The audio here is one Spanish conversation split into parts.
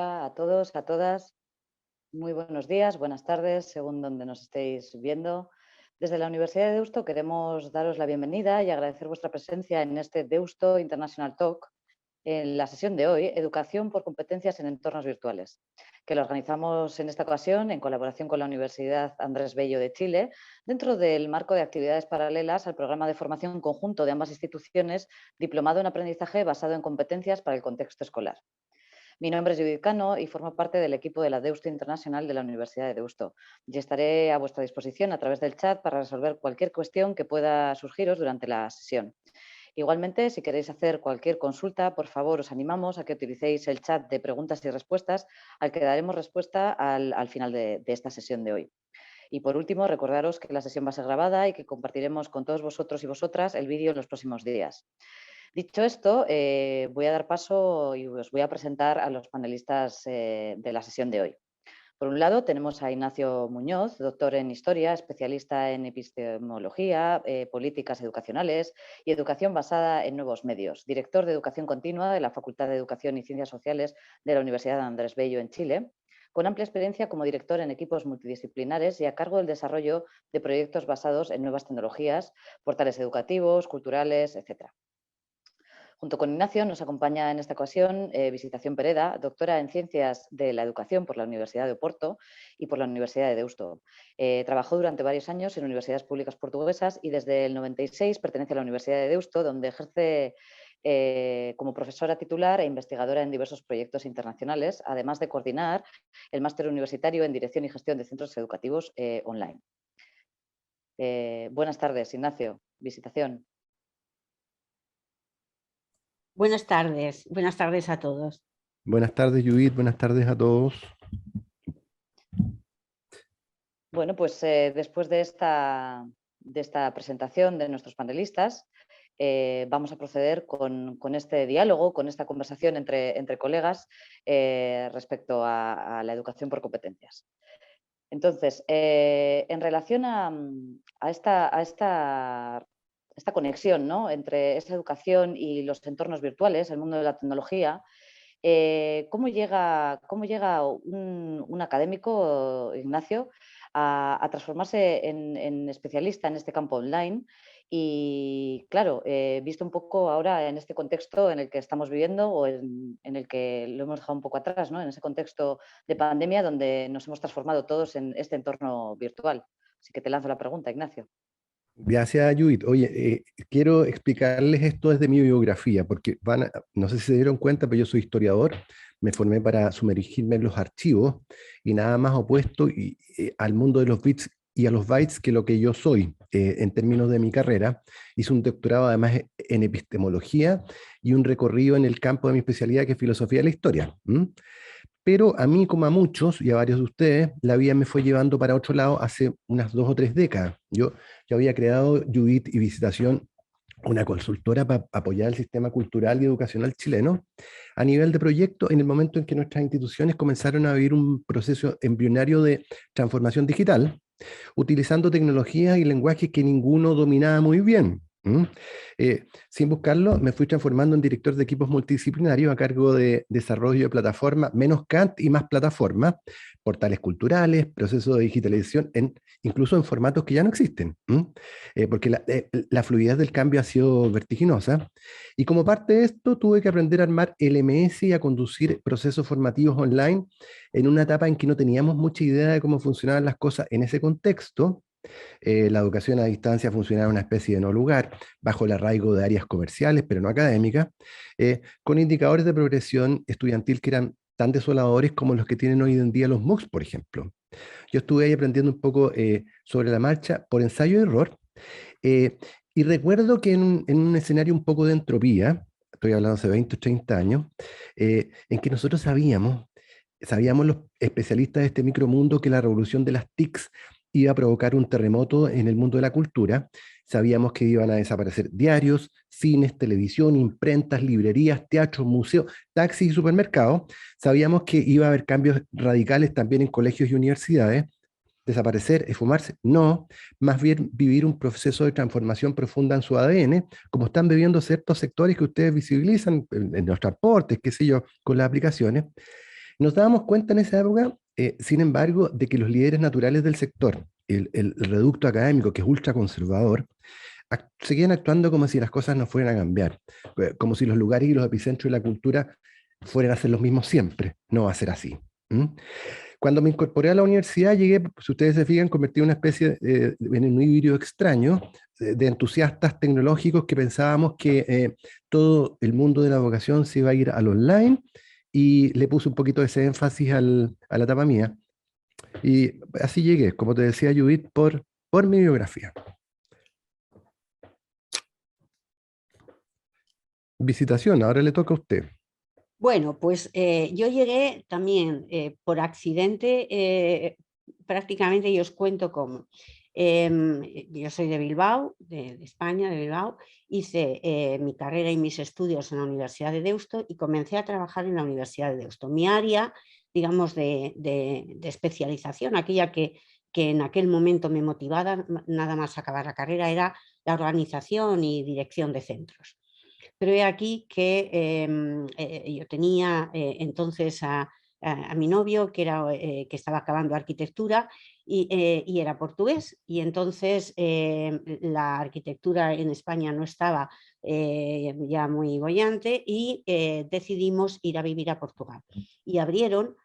Hola a todos, a todas. Muy buenos días, buenas tardes, según donde nos estéis viendo. Desde la Universidad de Deusto queremos daros la bienvenida y agradecer vuestra presencia en este Deusto International Talk, en la sesión de hoy, Educación por competencias en entornos virtuales, que lo organizamos en esta ocasión en colaboración con la Universidad Andrés Bello de Chile, dentro del marco de actividades paralelas al programa de formación conjunto de ambas instituciones, diplomado en aprendizaje basado en competencias para el contexto escolar. Mi nombre es Judith Cano y formo parte del equipo de la Deusto Internacional de la Universidad de Deusto. Y estaré a vuestra disposición a través del chat para resolver cualquier cuestión que pueda surgiros durante la sesión. Igualmente, si queréis hacer cualquier consulta, por favor, os animamos a que utilicéis el chat de preguntas y respuestas al que daremos respuesta al final de esta sesión de hoy. Y por último, recordaros que la sesión va a ser grabada y que compartiremos con todos vosotros y vosotras el vídeo en los próximos días. Dicho esto, voy a dar paso y os voy a presentar a los panelistas de la sesión de hoy. Por un lado, tenemos a Ignacio Muñoz, doctor en Historia, especialista en epistemología, políticas educacionales y educación basada en nuevos medios, director de Educación Continua de la Facultad de Educación y Ciencias Sociales de la Universidad Andrés Bello en Chile, con amplia experiencia como director en equipos multidisciplinares y a cargo del desarrollo de proyectos basados en nuevas tecnologías, portales educativos, culturales, etc. Junto con Ignacio nos acompaña en esta ocasión Visitación Pereda, doctora en Ciencias de la Educación por la Universidad de Oporto y por la Universidad de Deusto. Trabajó durante varios años en universidades públicas portuguesas y desde el 96 pertenece a la Universidad de Deusto, donde ejerce como profesora titular e investigadora en diversos proyectos internacionales, además de coordinar el máster universitario en Dirección y Gestión de Centros Educativos online. Buenas tardes, Ignacio. Visitación. Buenas tardes a todos. Buenas tardes, Judith, buenas tardes a todos. Bueno, pues después de esta presentación de nuestros panelistas, vamos a proceder con este diálogo, con esta conversación entre colegas respecto a la educación por competencias. Entonces, en relación a esta conexión, ¿no?, entre esa educación y los entornos virtuales, el mundo de la tecnología, ¿cómo llega un académico, Ignacio, a transformarse en especialista en este campo online? Y claro, visto un poco ahora en este contexto en el que estamos viviendo o en el que lo hemos dejado un poco atrás, ¿no?, en ese contexto de pandemia donde nos hemos transformado todos en este entorno virtual. Así que te lanzo la pregunta, Ignacio. Gracias, Judith. Oye, quiero explicarles esto desde mi biografía, porque no sé si se dieron cuenta, pero yo soy historiador, me formé para sumergirme en los archivos y nada más opuesto al mundo de los bits y a los bytes que lo que yo soy en términos de mi carrera. Hice un doctorado además en epistemología y un recorrido en el campo de mi especialidad, que es filosofía de la historia. Pero a mí, como a muchos y a varios de ustedes, la vida me fue llevando para otro lado hace unas 2 o 3 décadas. Yo había creado Judith y Visitación, una consultora para apoyar el sistema cultural y educacional chileno a nivel de proyecto en el momento en que nuestras instituciones comenzaron a vivir un proceso embrionario de transformación digital, utilizando tecnologías y lenguajes que ninguno dominaba muy bien. Sin buscarlo, me fui transformando en director de equipos multidisciplinarios a cargo de desarrollo de plataformas, menos Kant y más plataformas, portales culturales, procesos de digitalización, incluso en formatos que ya no existen, porque la fluidez del cambio ha sido vertiginosa. Y como parte de esto, tuve que aprender a armar LMS y a conducir procesos formativos online en una etapa en que no teníamos mucha idea de cómo funcionaban las cosas en ese contexto. La educación a distancia funcionaba en una especie de no lugar, bajo el arraigo de áreas comerciales, pero no académicas, con indicadores de progresión estudiantil que eran tan desoladores como los que tienen hoy en día los MOOCs, por ejemplo. Yo estuve ahí aprendiendo un poco sobre la marcha por ensayo y error, y recuerdo que en un escenario un poco de entropía, estoy hablando hace 20 o 30 años, en que nosotros sabíamos los especialistas de este micromundo que la revolución de las TICs iba a provocar un terremoto en el mundo de la cultura. Sabíamos que iban a desaparecer diarios, cines, televisión, imprentas, librerías, teatros, museos, taxis y supermercados. Sabíamos que iba a haber cambios radicales también en colegios y universidades. ¿Desaparecer es fumarse? No, más bien vivir un proceso de transformación profunda en su ADN, como están viviendo ciertos sectores que ustedes visibilizan en los transportes, qué sé yo, con las aplicaciones. Nos dábamos cuenta en esa época, sin embargo, de que los líderes naturales del sector, el reducto académico, que es ultraconservador, seguían actuando como si las cosas no fueran a cambiar, como si los lugares y los epicentros de la cultura fueran a ser los mismos siempre. No va a ser así. ¿Mm? Cuando me incorporé a la universidad, llegué, si ustedes se fijan, convertí en una especie en un híbrido extraño de entusiastas tecnológicos que pensábamos que todo el mundo de la educación se iba a ir al online, y le puse un poquito de ese énfasis a la etapa mía. Y así llegué, como te decía Judith, por mi biografía. Visitación, ahora le toca a usted. Bueno, pues yo llegué también por accidente, prácticamente, y os cuento cómo. Yo soy de Bilbao, de España, de Bilbao. Hice mi carrera y mis estudios en la Universidad de Deusto y comencé a trabajar en la Universidad de Deusto. Mi área, digamos, de especialización, aquella que en aquel momento me motivaba nada más acabar la carrera, era la organización y dirección de centros. Pero he aquí que yo tenía entonces a mi novio, que estaba acabando arquitectura y era portugués, y entonces la arquitectura en España no estaba ya muy boyante, y decidimos ir a vivir a Portugal. Y abrieron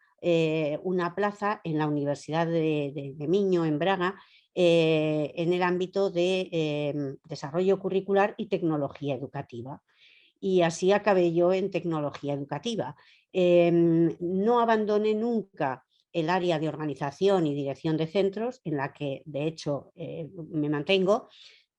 una plaza en la Universidad de Miño, en Braga, en el ámbito de desarrollo curricular y tecnología educativa. Y así acabé yo en tecnología educativa. No abandoné nunca el área de organización y dirección de centros, en la que de hecho me mantengo,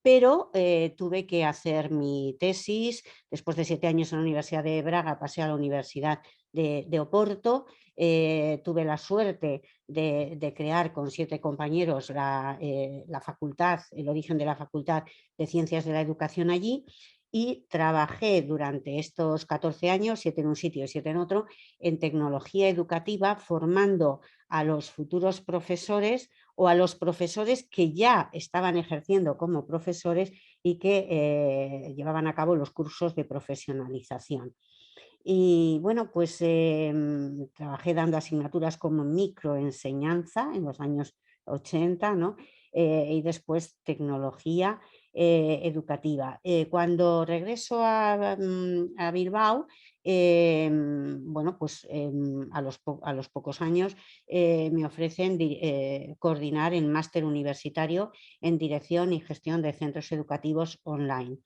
pero tuve que hacer mi tesis. Después de 7 años en la Universidad de Braga, pasé a la Universidad de Oporto. Tuve la suerte de crear con 7 compañeros la facultad, el origen de la Facultad de Ciencias de la Educación allí, y trabajé durante estos 14 años, 7 en un sitio y 7 en otro, en tecnología educativa, formando a los futuros profesores o a los profesores que ya estaban ejerciendo como profesores y que llevaban a cabo los cursos de profesionalización. Y bueno, pues trabajé dando asignaturas como microenseñanza en los años 80, ¿no? Y después tecnología educativa. Cuando regreso a Bilbao, bueno, pues a los pocos años me ofrecen coordinar el máster universitario en dirección y gestión de centros educativos online.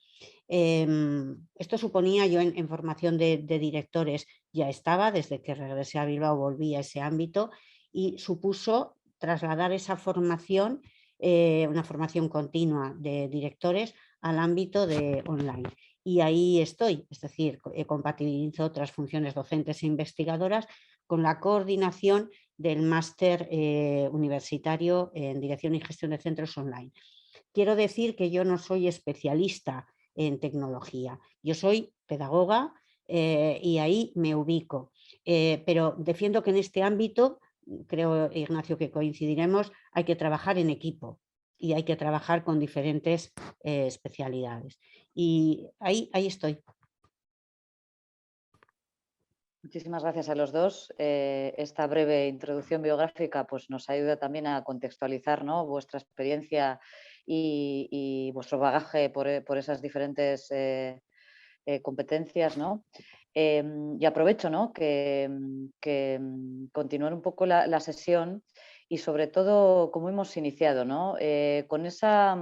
Esto suponía, yo en formación de directores ya estaba, desde que regresé a Bilbao volví a ese ámbito, y supuso trasladar esa formación, una formación continua de directores, al ámbito de online. Y ahí estoy, es decir, compatibilizo otras funciones docentes e investigadoras con la coordinación del máster universitario en dirección y gestión de centros online. Quiero decir que yo no soy especialista en tecnología, yo soy pedagoga y ahí me ubico, pero defiendo que en este ámbito, creo, Ignacio, que coincidiremos, hay que trabajar en equipo y hay que trabajar con diferentes especialidades. Y ahí estoy. Muchísimas gracias a los dos. Esta breve introducción biográfica pues, nos ayuda también a contextualizar, ¿no?, vuestra experiencia y vuestro bagaje por esas diferentes competencias, ¿no? Y aprovecho, ¿no?, que continuar un poco la sesión y sobre todo cómo hemos iniciado, ¿no? Con esta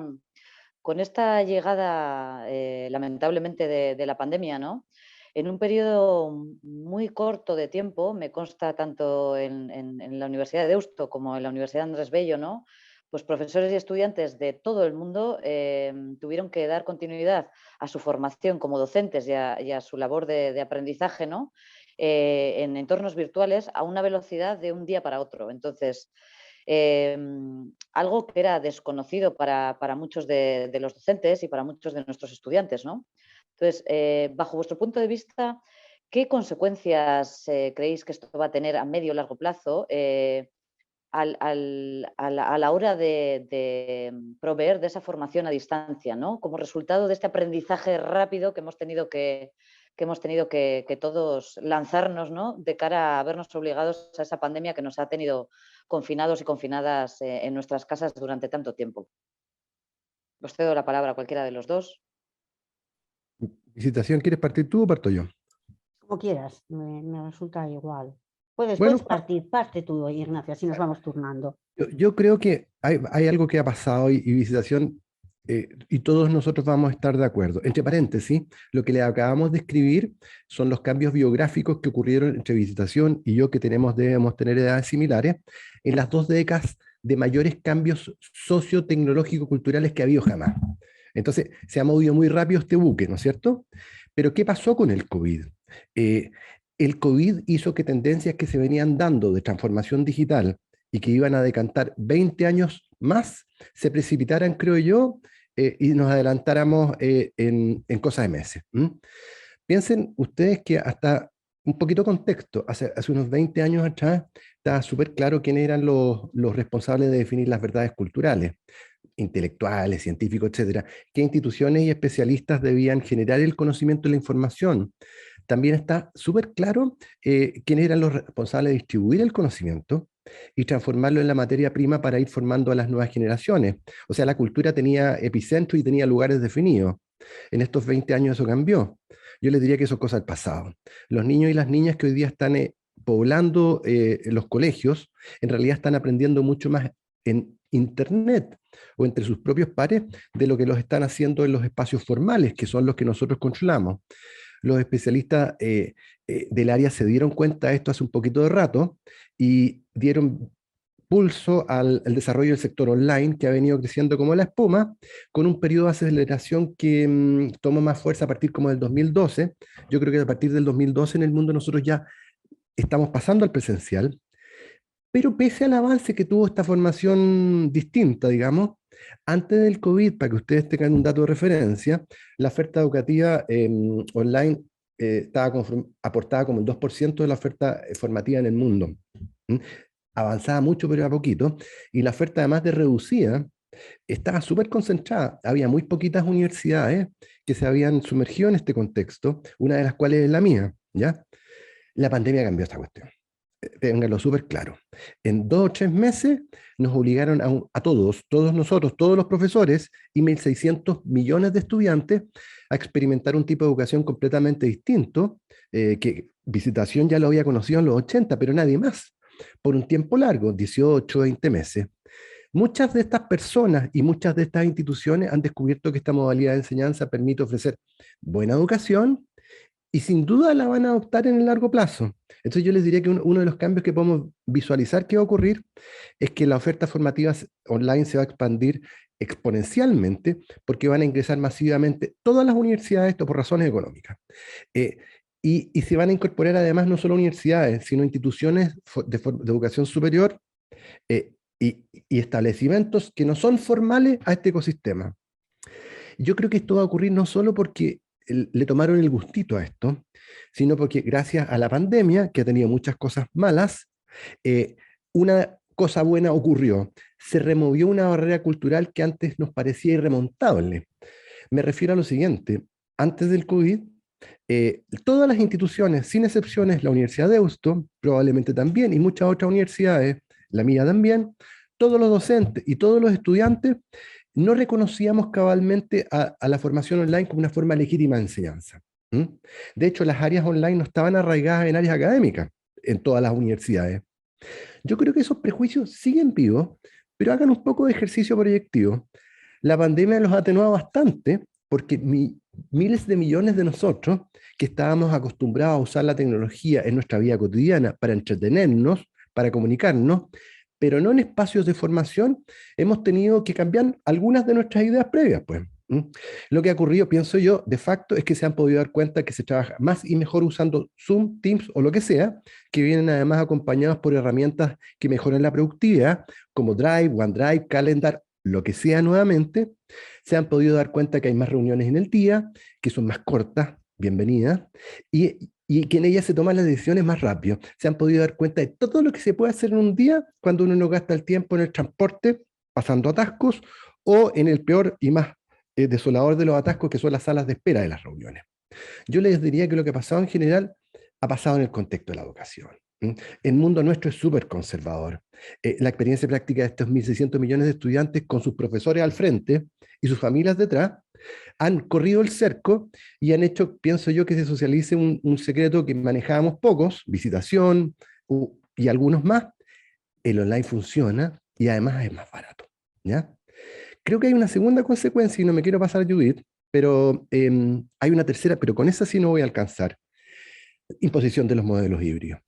llegada lamentablemente de la pandemia, ¿no?, en un periodo muy corto de tiempo, me consta tanto en la Universidad de Deusto como en la Universidad Andrés Bello, ¿no?, pues profesores y estudiantes de todo el mundo tuvieron que dar continuidad a su formación como docentes y a su labor de aprendizaje, ¿no?, en entornos virtuales a una velocidad de un día para otro. Entonces, algo que era desconocido para muchos de los docentes y para muchos de nuestros estudiantes, ¿no? Entonces, bajo vuestro punto de vista, ¿qué consecuencias creéis que esto va a tener a medio o largo plazo a la hora de proveer de esa formación a distancia, ¿no?, como resultado de este aprendizaje rápido que hemos tenido que que hemos tenido que todos lanzarnos, ¿no?, de cara a vernos obligados a esa pandemia que nos ha tenido confinados y confinadas en nuestras casas durante tanto tiempo. Os cedo la palabra a cualquiera de los dos. Visitación, ¿quieres partir tú o parto yo? Como quieras, me resulta igual. Puedes Bueno, parte tú, Ignacio, así nos vamos turnando. yo creo que hay algo que ha pasado y Visitación, y todos nosotros vamos a estar de acuerdo. Entre paréntesis, lo que le acabamos de escribir son los cambios biográficos que ocurrieron entre Visitación y yo, que debemos tener edades similares, en las 2 décadas de mayores cambios socio-tecnológico-culturales que ha habido jamás. Entonces, se ha movido muy rápido este buque, ¿no es cierto? Pero ¿qué pasó con el COVID? Eh, el COVID hizo que tendencias que se venían dando de transformación digital y que iban a decantar 20 años más, se precipitaran, creo yo, y nos adelantáramos en cosas de meses. Piensen ustedes que hasta un poquito de contexto, hace unos 20 años atrás, estaba súper claro quiénes eran los responsables de definir las verdades culturales, intelectuales, científicos, etcétera, qué instituciones y especialistas debían generar el conocimiento y la información. También está súper claro quiénes eran los responsables de distribuir el conocimiento y transformarlo en la materia prima para ir formando a las nuevas generaciones. O sea, la cultura tenía epicentro y tenía lugares definidos. En estos 20 años eso cambió. Yo les diría que eso es cosa del pasado. Los niños y las niñas que hoy día están poblando los colegios, en realidad están aprendiendo mucho más en Internet o entre sus propios pares de lo que los están haciendo en los espacios formales, que son los que nosotros controlamos. Los especialistas del área se dieron cuenta de esto hace un poquito de rato y dieron pulso al desarrollo del sector online, que ha venido creciendo como la espuma, con un periodo de aceleración que tomó más fuerza a partir como del 2012. Yo creo que a partir del 2012 en el mundo nosotros ya estamos pasando al presencial, pero pese al avance que tuvo esta formación distinta, digamos, antes del COVID, para que ustedes tengan un dato de referencia, la oferta educativa online estaba aportada como el 2% de la oferta formativa en el mundo. Avanzaba mucho, pero a poquito, y la oferta, además de reducida, estaba súper concentrada. Había muy poquitas universidades que se habían sumergido en este contexto, una de las cuales es la mía, ¿ya? La pandemia cambió esta cuestión. Ténganlo súper claro. En 2 o 3 meses nos obligaron a todos nosotros, todos los profesores y 1.600 millones de estudiantes a experimentar un tipo de educación completamente distinto, que Visitación ya lo había conocido en los 80, pero nadie más, por un tiempo largo, 18, 20 meses. Muchas de estas personas y muchas de estas instituciones han descubierto que esta modalidad de enseñanza permite ofrecer buena educación y sin duda la van a adoptar en el largo plazo. Entonces yo les diría que uno de los cambios que podemos visualizar que va a ocurrir es que la oferta formativa online se va a expandir exponencialmente porque van a ingresar masivamente todas las universidades, esto por razones económicas. Y se van a incorporar además no solo universidades, sino instituciones de educación superior y establecimientos que no son formales a este ecosistema. Yo creo que esto va a ocurrir no solo porque le tomaron el gustito a esto, sino porque gracias a la pandemia, que ha tenido muchas cosas malas, una cosa buena ocurrió. Se removió una barrera cultural que antes nos parecía irremontable. Me refiero a lo siguiente: antes del COVID, todas las instituciones, sin excepciones, la Universidad de Deusto, probablemente también, y muchas otras universidades, la mía también, todos los docentes y todos los estudiantes, no reconocíamos cabalmente a la formación online como una forma legítima de enseñanza. De hecho, las áreas online no estaban arraigadas en áreas académicas en todas las universidades. Yo creo que esos prejuicios siguen vivos, pero hagan un poco de ejercicio proyectivo. La pandemia los ha atenuado bastante porque miles de millones de nosotros que estábamos acostumbrados a usar la tecnología en nuestra vida cotidiana para entretenernos, para comunicarnos, pero no en espacios de formación, hemos tenido que cambiar algunas de nuestras ideas previas, pues. Lo que ha ocurrido, pienso yo, de facto, es que se han podido dar cuenta que se trabaja más y mejor usando Zoom, Teams o lo que sea, que vienen además acompañados por herramientas que mejoran la productividad, como Drive, OneDrive, Calendar, lo que sea nuevamente. Se han podido dar cuenta que hay más reuniones en el día, que son más cortas, bienvenidas, y que en ellas se toman las decisiones más rápido. Se han podido dar cuenta de todo lo que se puede hacer en un día cuando uno no gasta el tiempo en el transporte, pasando atascos, o en el peor y más desolador de los atascos, que son las salas de espera de las reuniones. Yo les diría que lo que ha pasado en general ha pasado en el contexto de la educación. El mundo nuestro es súper conservador. La experiencia práctica de estos 1.600 millones de estudiantes con sus profesores al frente y sus familias detrás han corrido el cerco y han hecho, pienso yo, que se socialice un secreto que manejábamos pocos, visitación y algunos más. El online funciona y además es más barato, ¿ya? Creo que hay una segunda consecuencia y no me quiero pasar a Judith, pero hay una tercera, pero con esa sí no voy a alcanzar. Imposición de los modelos híbridos.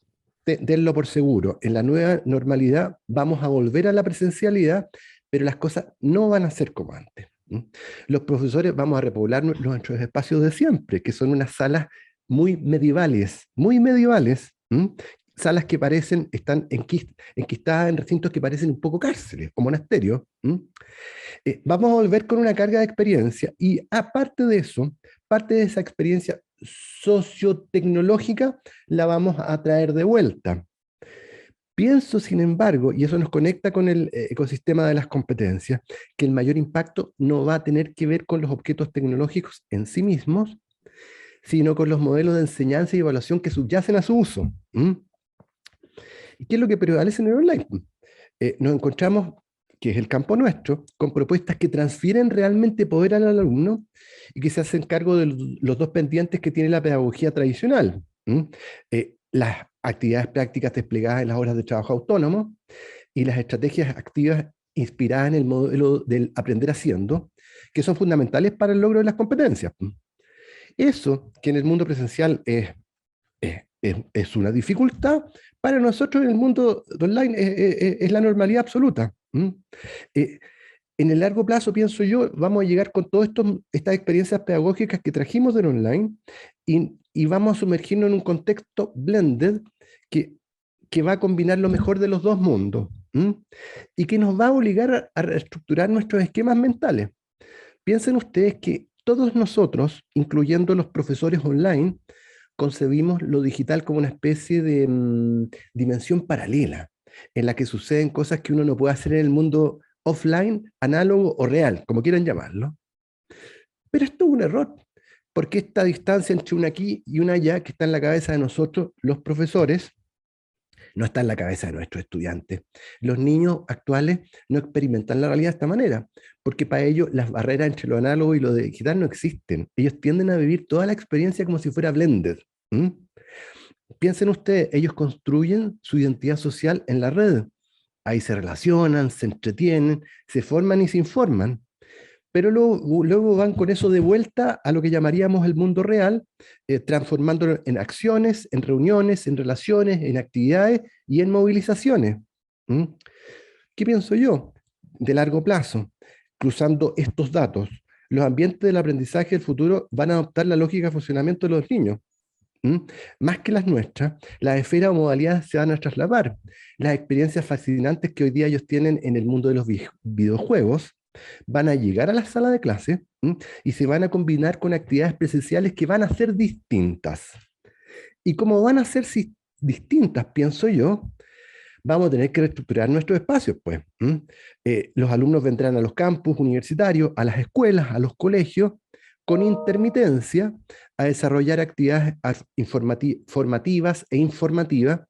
Denlo por seguro. En la nueva normalidad vamos a volver a la presencialidad, pero las cosas no van a ser como antes. Los profesores vamos a repoblar nuestros espacios de siempre, que son unas salas muy medievales, salas que parecen, están enquistadas en recintos que parecen un poco cárceles o monasterios. Vamos a volver con una carga de experiencia y aparte de eso, parte de esa experiencia sociotecnológica la vamos a traer de vuelta. Pienso, sin embargo, y eso nos conecta con el ecosistema de las competencias, que el mayor impacto no va a tener que ver con los objetos tecnológicos en sí mismos, sino con los modelos de enseñanza y evaluación que subyacen a su uso. ¿Y qué es lo que prevalece en el online? Nos encontramos, que es el campo nuestro, con propuestas que transfieren realmente poder al alumno y que se hacen cargo de los dos pendientes que tiene la pedagogía tradicional. Las actividades prácticas desplegadas en las horas de trabajo autónomo y las estrategias activas inspiradas en el modelo del aprender haciendo, que son fundamentales para el logro de las competencias. Eso, que en el mundo presencial es una dificultad, para nosotros en el mundo online es la normalidad absoluta. En el largo plazo, pienso yo, vamos a llegar con todas estas experiencias pedagógicas que trajimos del online y vamos a sumergirnos en un contexto blended que va a combinar lo mejor de los dos mundos y que nos va a obligar a reestructurar nuestros esquemas mentales. Piensen ustedes que todos nosotros, incluyendo los profesores online, concebimos lo digital como una especie de dimensión paralela, en la que suceden cosas que uno no puede hacer en el mundo offline, análogo o real, como quieran llamarlo. Pero esto es un error, porque esta distancia entre una aquí y una allá, que está en la cabeza de nosotros, los profesores, no está en la cabeza de nuestros estudiantes. Los niños actuales no experimentan la realidad de esta manera, porque para ellos las barreras entre lo análogo y lo digital no existen. Ellos tienden a vivir toda la experiencia como si fuera blended. Piensen ustedes, ellos construyen su identidad social en la red. Ahí se relacionan, se entretienen, se forman y se informan. Pero luego van con eso de vuelta a lo que llamaríamos el mundo real, transformándolo en acciones, en reuniones, en relaciones, en actividades y en movilizaciones. ¿Qué pienso yo? De largo plazo, cruzando estos datos, los ambientes del aprendizaje del futuro van a adoptar la lógica de funcionamiento de los niños. Más que las nuestras, las esferas o modalidades se van a trasladar. Las experiencias fascinantes que hoy día ellos tienen en el mundo de los videojuegos van a llegar a la sala de clase y se van a combinar con actividades presenciales que van a ser distintas. Y como van a ser distintas, pienso yo, vamos a tener que reestructurar nuestros espacios, pues. Los alumnos vendrán a los campus universitarios, a las escuelas, a los colegios, con intermitencia, a desarrollar actividades formativas e informativas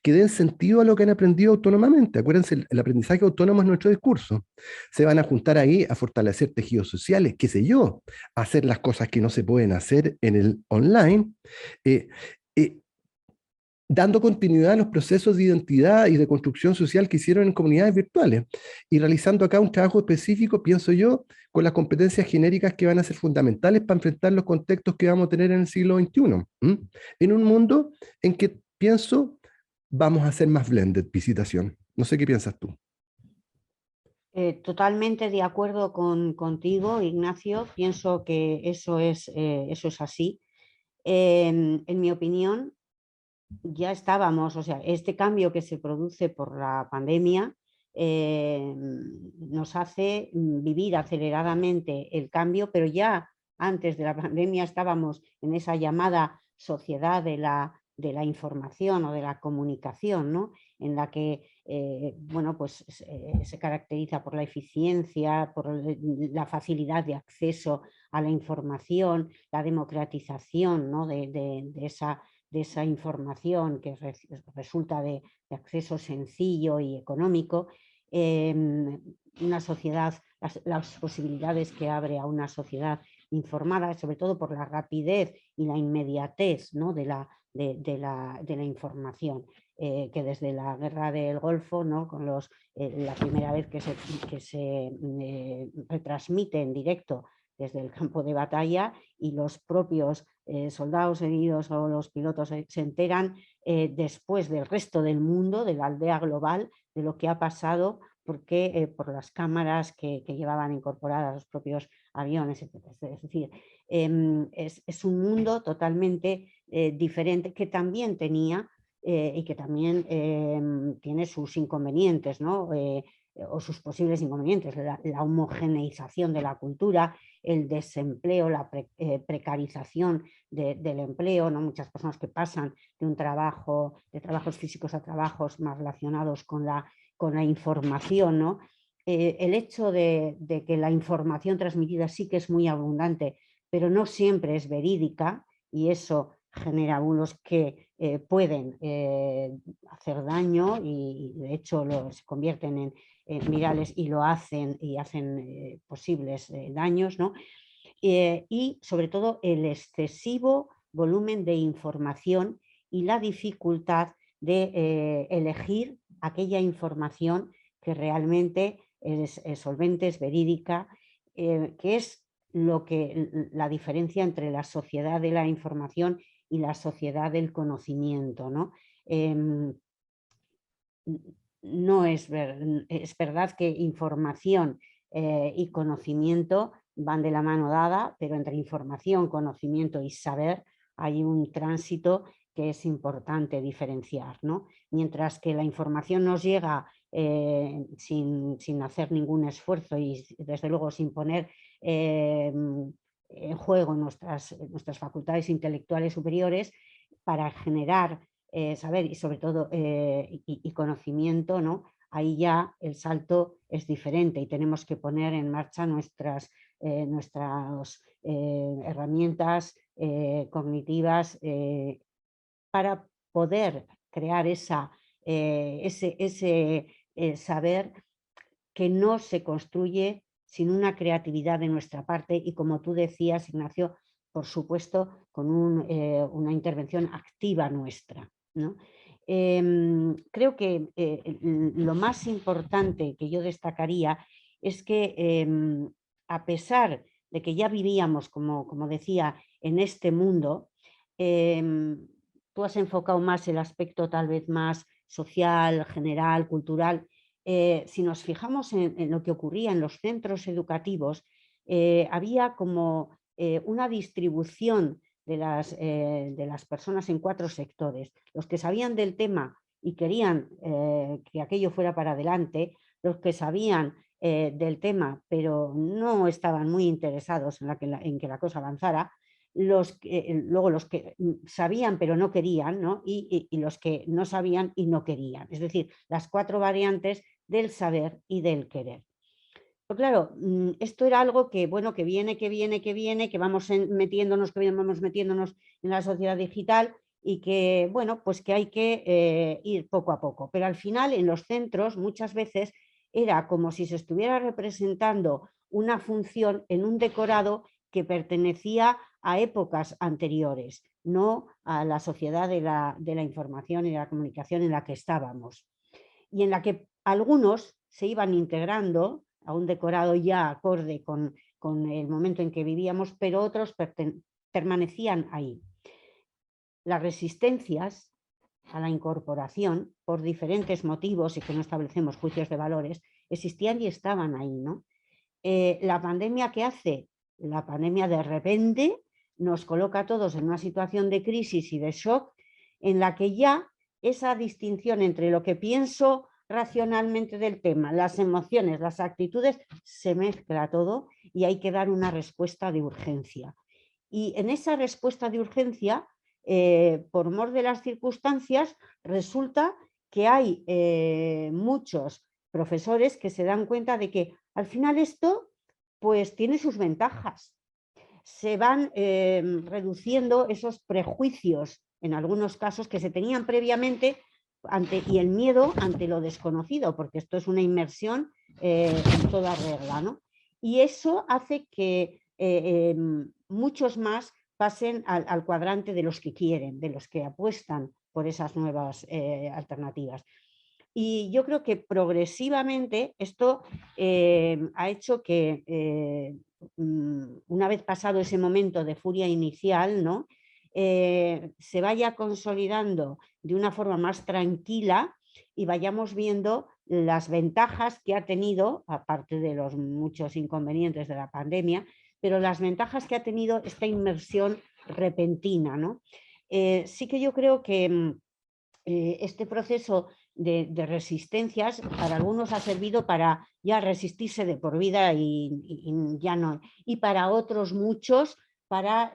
que den sentido a lo que han aprendido autónomamente. Acuérdense, el aprendizaje autónomo es nuestro discurso. Se van a juntar ahí a fortalecer tejidos sociales, qué sé yo, a hacer las cosas que no se pueden hacer en el online, dando continuidad a los procesos de identidad y de construcción social que hicieron en comunidades virtuales y realizando acá un trabajo específico, pienso yo, con las competencias genéricas que van a ser fundamentales para enfrentar los contextos que vamos a tener en el siglo XXI, en un mundo en que, pienso, vamos a hacer más blended visitación. No sé qué piensas tú. Totalmente de acuerdo contigo, Ignacio. Pienso que eso es así. En mi opinión, ya estábamos, o sea, este cambio que se produce por la pandemia nos hace vivir aceleradamente el cambio, pero ya antes de la pandemia estábamos en esa llamada sociedad de la información o de la comunicación, ¿no? En la que bueno, pues se caracteriza por la eficiencia, por la facilidad de acceso a la información, la democratización, ¿no? de esa información que resulta de acceso sencillo y económico, una sociedad, las posibilidades que abre a una sociedad informada, sobre todo por la rapidez y la inmediatez, ¿no? de la información. Que desde la guerra del Golfo, ¿no? Con la primera vez que se retransmite en directo desde el campo de batalla, y los propios soldados heridos o los pilotos se enteran después del resto del mundo, de la aldea global, de lo que ha pasado, porque por las cámaras que llevaban incorporadas los propios aviones, etc. Es decir, es un mundo totalmente diferente, que también tenía y que también tiene sus inconvenientes, ¿no? O sus posibles inconvenientes, la homogeneización de la cultura, el desempleo, la precarización del empleo, ¿no? Muchas personas que pasan de trabajos físicos a trabajos más relacionados con la información, ¿no? El hecho de que la información transmitida sí que es muy abundante, pero no siempre es verídica, y eso genera bulos que pueden hacer daño, y de hecho se convierten en virales y hacen posibles daños, ¿no? Y sobre todo el excesivo volumen de información y la dificultad de elegir aquella información que realmente es solvente, es verídica, que es la diferencia entre la sociedad de la información y la sociedad del conocimiento, ¿no? No es verdad que información y conocimiento van de la mano dada, pero entre información, conocimiento y saber hay un tránsito que es importante diferenciar, ¿no? Mientras que la información nos llega sin hacer ningún esfuerzo y desde luego sin poner en juego nuestras facultades intelectuales superiores para generar saber y sobre todo y conocimiento, ¿no? Ahí ya el salto es diferente y tenemos que poner en marcha nuestras herramientas cognitivas para poder crear ese saber que no se construye sin una creatividad de nuestra parte y, como tú decías, Ignacio, por supuesto, con una intervención activa nuestra, ¿no? Creo que lo más importante que yo destacaría es que a pesar de que ya vivíamos, como decía, en este mundo, tú has enfocado más el aspecto tal vez más social, general, cultural. Si nos fijamos en lo que ocurría en los centros educativos, había como una distribución de las personas en 4 sectores: los que sabían del tema y querían que aquello fuera para adelante, los que sabían del tema pero no estaban muy interesados en que la cosa avanzara, luego los que sabían pero no querían, ¿no? Y los que no sabían y no querían. Es decir, las 4 variantes del saber y del querer. Pero claro, esto era algo que, bueno, que viene, que vamos metiéndonos en la sociedad digital, y que, bueno, pues que hay que ir poco a poco. Pero al final, en los centros, muchas veces era como si se estuviera representando una función en un decorado que pertenecía a épocas anteriores, no a la sociedad de la información y de la comunicación en la que estábamos, y en la que algunos se iban integrando a un decorado ya acorde con el momento en que vivíamos, pero otros permanecían ahí. Las resistencias a la incorporación, por diferentes motivos, y que no establecemos juicios de valores, existían y estaban ahí, ¿no? La pandemia, ¿qué hace? La pandemia de repente nos coloca a todos en una situación de crisis y de shock, en la que ya esa distinción entre lo que pienso racionalmente del tema, las emociones, las actitudes, se mezcla todo y hay que dar una respuesta de urgencia. Y en esa respuesta de urgencia, por mor de las circunstancias, resulta que hay muchos profesores que se dan cuenta de que al final esto pues tiene sus ventajas. Se van reduciendo esos prejuicios en algunos casos que se tenían previamente y el miedo ante lo desconocido, porque esto es una inmersión en toda regla, ¿no? Y eso hace que muchos más pasen al cuadrante de los que quieren, de los que apuestan por esas nuevas alternativas. Y yo creo que progresivamente esto ha hecho que una vez pasado ese momento de furia inicial, ¿no? Se vaya consolidando de una forma más tranquila y vayamos viendo las ventajas que ha tenido, aparte de los muchos inconvenientes de la pandemia, pero las ventajas que ha tenido esta inmersión repentina, ¿no? Sí que yo creo que este proceso de resistencias para algunos ha servido para ya resistirse de por vida y ya no, y para otros muchos para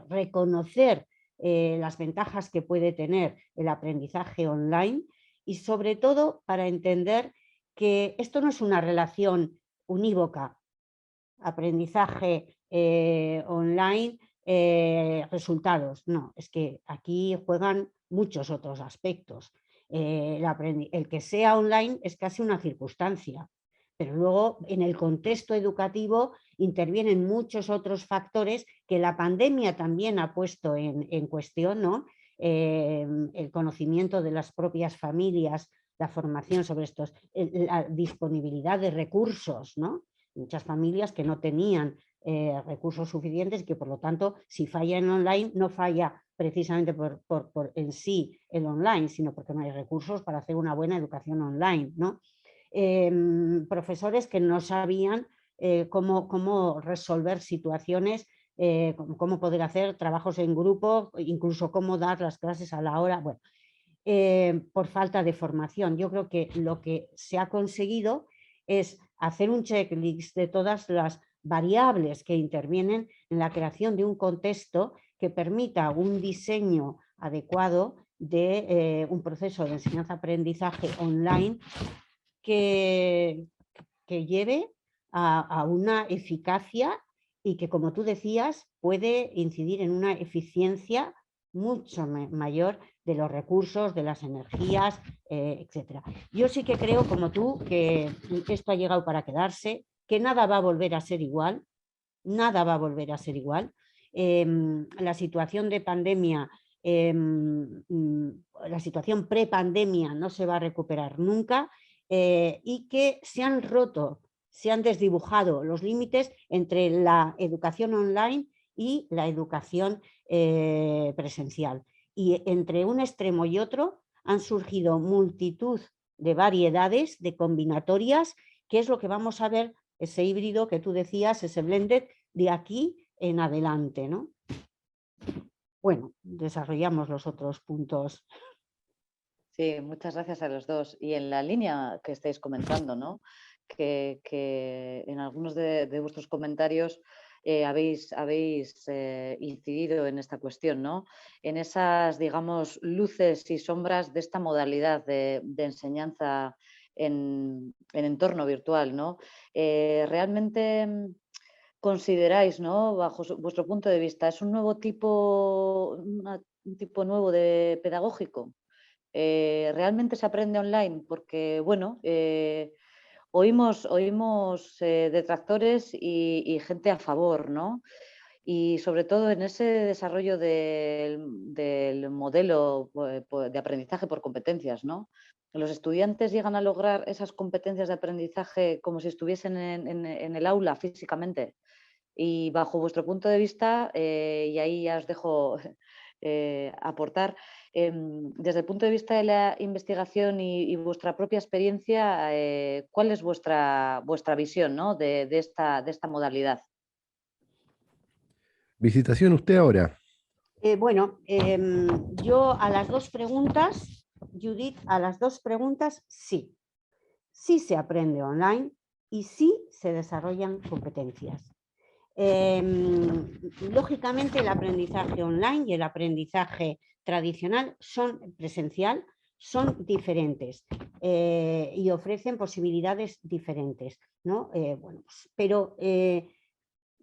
reconocer las ventajas que puede tener el aprendizaje online y sobre todo para entender que esto no es una relación unívoca, aprendizaje online, resultados, no, es que aquí juegan muchos otros aspectos. El que sea online es casi una circunstancia, pero luego en el contexto educativo intervienen muchos otros factores que la pandemia también ha puesto en cuestión, ¿no? El conocimiento de las propias familias, la formación sobre estos, la disponibilidad de recursos, ¿no? Muchas familias que no tenían recursos suficientes y que por lo tanto si falla en online no falla precisamente por en sí el online, sino porque no hay recursos para hacer una buena educación online, ¿no? Profesores que no sabían cómo resolver situaciones, cómo poder hacer trabajos en grupo, incluso cómo dar las clases a la hora, bueno, por falta de formación. Yo creo que lo que se ha conseguido es hacer un checklist de todas las variables que intervienen en la creación de un contexto que permita un diseño adecuado de un proceso de enseñanza-aprendizaje online que lleve a una eficacia y que, como tú decías, puede incidir en una eficiencia mucho mayor de los recursos, de las energías, etc. Yo sí que creo, como tú, que esto ha llegado para quedarse, que nada va a volver a ser igual, nada va a volver a ser igual. La situación de pandemia, la situación prepandemia no se va a recuperar nunca y que se han roto, se han desdibujado los límites entre la educación online y la educación presencial. Y entre un extremo y otro han surgido multitud de variedades, de combinatorias, que es lo que vamos a ver, ese híbrido que tú decías, ese blended, de aquí en adelante, ¿no? Bueno, desarrollamos los otros puntos. Sí, muchas gracias a los dos. Y en la línea que estáis comentando, ¿no? Que en algunos de vuestros comentarios habéis incidido en esta cuestión, ¿no? En esas, digamos, luces y sombras de esta modalidad de enseñanza en entorno virtual, ¿no? Realmente consideráis, ¿no? Bajo vuestro punto de vista, ¿es un nuevo tipo, un tipo nuevo de pedagógico? ¿Realmente se aprende online? Porque, bueno, oímos detractores y gente a favor, ¿no? Y sobre todo en ese desarrollo del modelo de aprendizaje por competencias, ¿no? Los estudiantes llegan a lograr esas competencias de aprendizaje como si estuviesen en el aula físicamente. Y bajo vuestro punto de vista, y ahí ya os dejo aportar, desde el punto de vista de la investigación y vuestra propia experiencia, ¿cuál es vuestra visión, ¿no? de esta modalidad? Visitación usted ahora. Bueno, yo a las dos preguntas, Judith, a las dos preguntas, sí. Sí se aprende online y sí se desarrollan competencias. Lógicamente el aprendizaje online y el aprendizaje tradicional son presencial, son diferentes y ofrecen posibilidades diferentes, ¿no? Bueno, pues, pero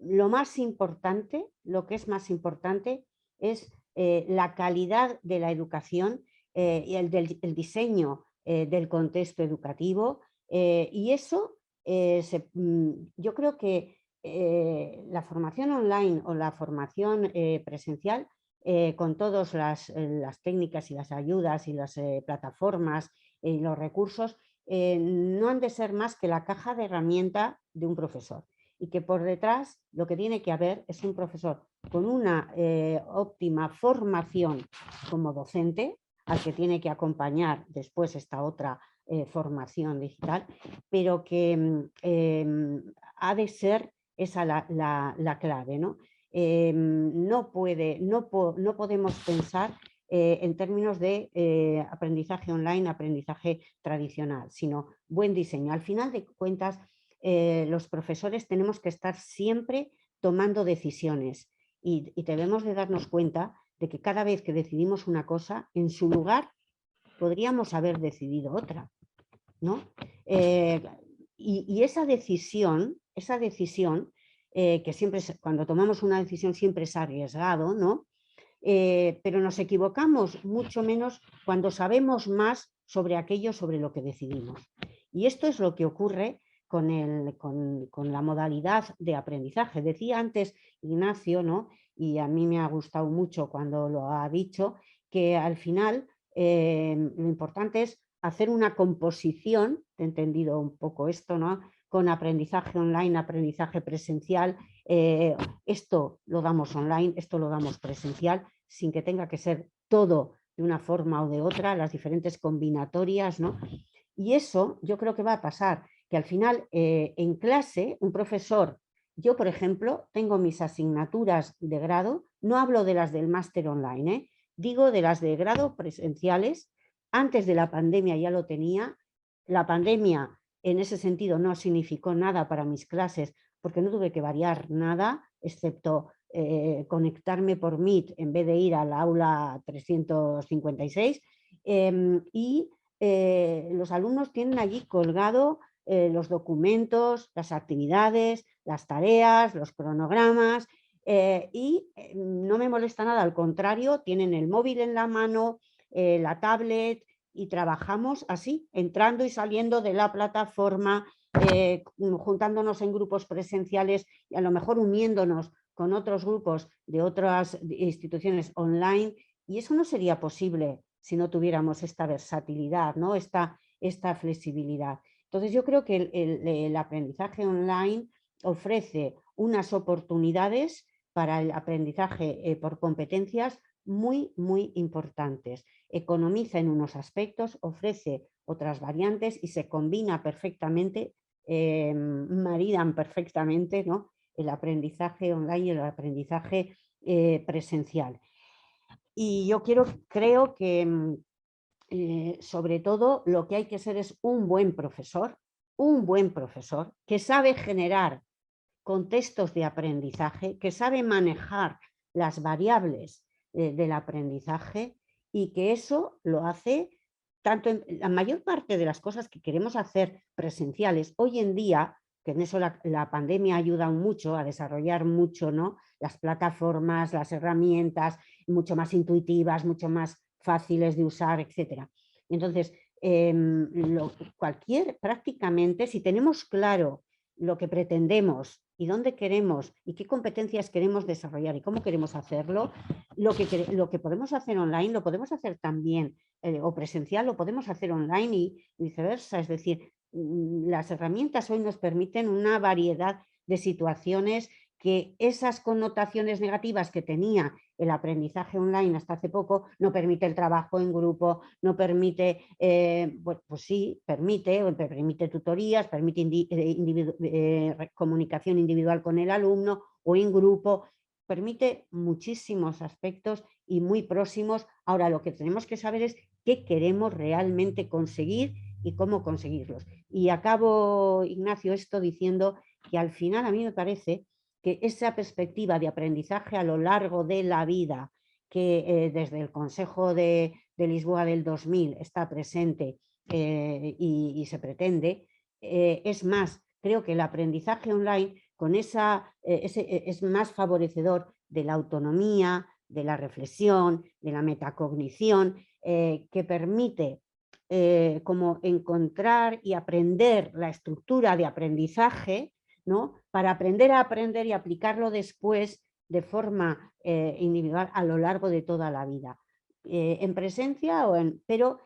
lo más importante, lo que es más importante es la calidad de la educación y el diseño del contexto educativo y eso yo creo que la formación online o la formación presencial con todas las técnicas y las ayudas y las plataformas y los recursos no han de ser más que la caja de herramienta de un profesor y que por detrás lo que tiene que haber es un profesor con una óptima formación como docente, al que tiene que acompañar después esta otra formación digital, pero que ha de ser esa la clave, ¿no? No podemos pensar en términos de aprendizaje online, aprendizaje tradicional, sino buen diseño. Al final de cuentas, los profesores tenemos que estar siempre tomando decisiones y debemos de darnos cuenta de que cada vez que decidimos una cosa, en su lugar podríamos haber decidido otra, ¿no? Y esa decisión que siempre, cuando tomamos una decisión siempre es arriesgado, ¿no? Pero nos equivocamos mucho menos cuando sabemos más sobre aquello sobre lo que decidimos. Y esto es lo que ocurre con la modalidad de aprendizaje. Decía antes Ignacio, ¿no? Y a mí me ha gustado mucho cuando lo ha dicho, que al final lo importante es hacer una composición, he entendido un poco esto, ¿no? Con aprendizaje online, aprendizaje presencial. Esto lo damos online, esto lo damos presencial, sin que tenga que ser todo de una forma o de otra, las diferentes combinatorias, ¿no? Y eso yo creo que va a pasar, que al final en clase un profesor, yo por ejemplo tengo mis asignaturas de grado, no hablo de las del máster online, digo de las de grado presenciales. Antes de la pandemia ya lo tenía, la pandemia en ese sentido no significó nada para mis clases porque no tuve que variar nada, excepto conectarme por Meet en vez de ir al aula 356 y los alumnos tienen allí colgado los documentos, las actividades, las tareas, los cronogramas y no me molesta nada, al contrario, tienen el móvil en la mano, la tablet y trabajamos así, entrando y saliendo de la plataforma, juntándonos en grupos presenciales y a lo mejor uniéndonos con otros grupos de otras instituciones online, y eso no sería posible si no tuviéramos esta versatilidad, ¿no? esta flexibilidad. Entonces yo creo que el aprendizaje online ofrece unas oportunidades para el aprendizaje por competencias muy, muy importantes. Economiza en unos aspectos, ofrece otras variantes y se combina perfectamente, maridan perfectamente, ¿no? El aprendizaje online y el aprendizaje presencial. Y yo creo que sobre todo lo que hay que ser es un buen profesor que sabe generar contextos de aprendizaje, que sabe manejar las variables del aprendizaje y que eso lo hace tanto en la mayor parte de las cosas que queremos hacer presenciales. Hoy en día, que en eso la pandemia ayuda mucho a desarrollar mucho, ¿no? Las plataformas, las herramientas, mucho más intuitivas, mucho más fáciles de usar, etc. Entonces, prácticamente, si tenemos claro lo que pretendemos y dónde queremos y qué competencias queremos desarrollar y cómo queremos hacerlo, lo que podemos hacer online lo podemos hacer también o presencial, lo podemos hacer online y viceversa. Es decir, las herramientas hoy nos permiten una variedad de situaciones que esas connotaciones negativas que tenía el aprendizaje online hasta hace poco, no permite el trabajo en grupo, no permite, pues sí, permite tutorías, permite comunicación individual con el alumno o en grupo, permite muchísimos aspectos y muy próximos. Ahora lo que tenemos que saber es qué queremos realmente conseguir y cómo conseguirlos. Y acabo, Ignacio, esto diciendo que al final a mí me parece que esa perspectiva de aprendizaje a lo largo de la vida, que desde el Consejo de de Lisboa del 2000 está presente y se pretende. Es más, creo que el aprendizaje online con es más favorecedor de la autonomía, de la reflexión, de la metacognición, que permite como encontrar y aprender la estructura de aprendizaje, ¿no? Para aprender a aprender y aplicarlo después de forma individual a lo largo de toda la vida, en presencia pero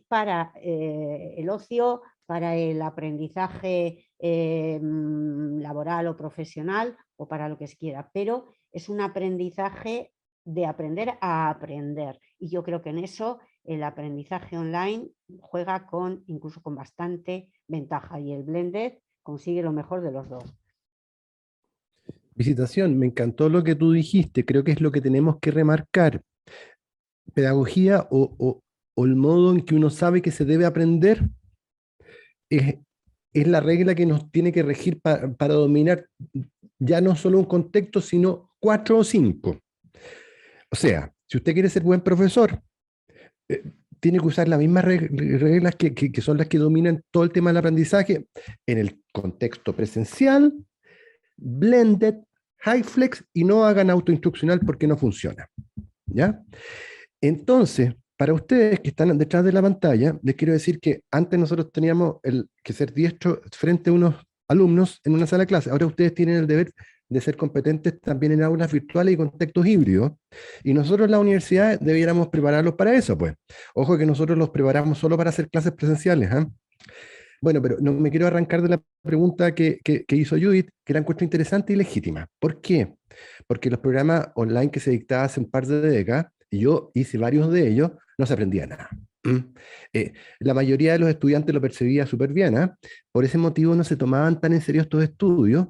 para el ocio, para el aprendizaje laboral o profesional o para lo que se quiera, pero es un aprendizaje de aprender a aprender, y yo creo que en eso el aprendizaje online juega incluso con bastante ventaja, y el blended consigue lo mejor de los dos. Visitación, me encantó lo que tú dijiste, creo que es lo que tenemos que remarcar. Pedagogía o el modo en que uno sabe que se debe aprender es la regla que nos tiene que regir para dominar ya no solo un contexto, sino 4 o 5. O sea, si usted quiere ser buen profesor, tiene que usar las mismas reglas que son las que dominan todo el tema del aprendizaje en el contexto presencial, blended, high flex, y no hagan autoinstruccional porque no funciona. ¿Ya? Entonces, para ustedes que están detrás de la pantalla, les quiero decir que antes nosotros teníamos que ser diestros frente a unos alumnos en una sala de clase. Ahora ustedes tienen el deber de ser competentes también en aulas virtuales y contextos híbridos. Y nosotros en la universidad debiéramos prepararlos para eso, pues. Ojo que nosotros los preparamos solo para hacer clases presenciales, ¿eh? Bueno, pero no me quiero arrancar de la pregunta que hizo Judith, que la encuentro interesante y legítima. ¿Por qué? Porque los programas online que se dictaban hace un par de décadas, y yo hice varios de ellos, no se aprendía nada. La mayoría de los estudiantes lo percibía súper bien, ¿eh? Por ese motivo no se tomaban tan en serio estos estudios.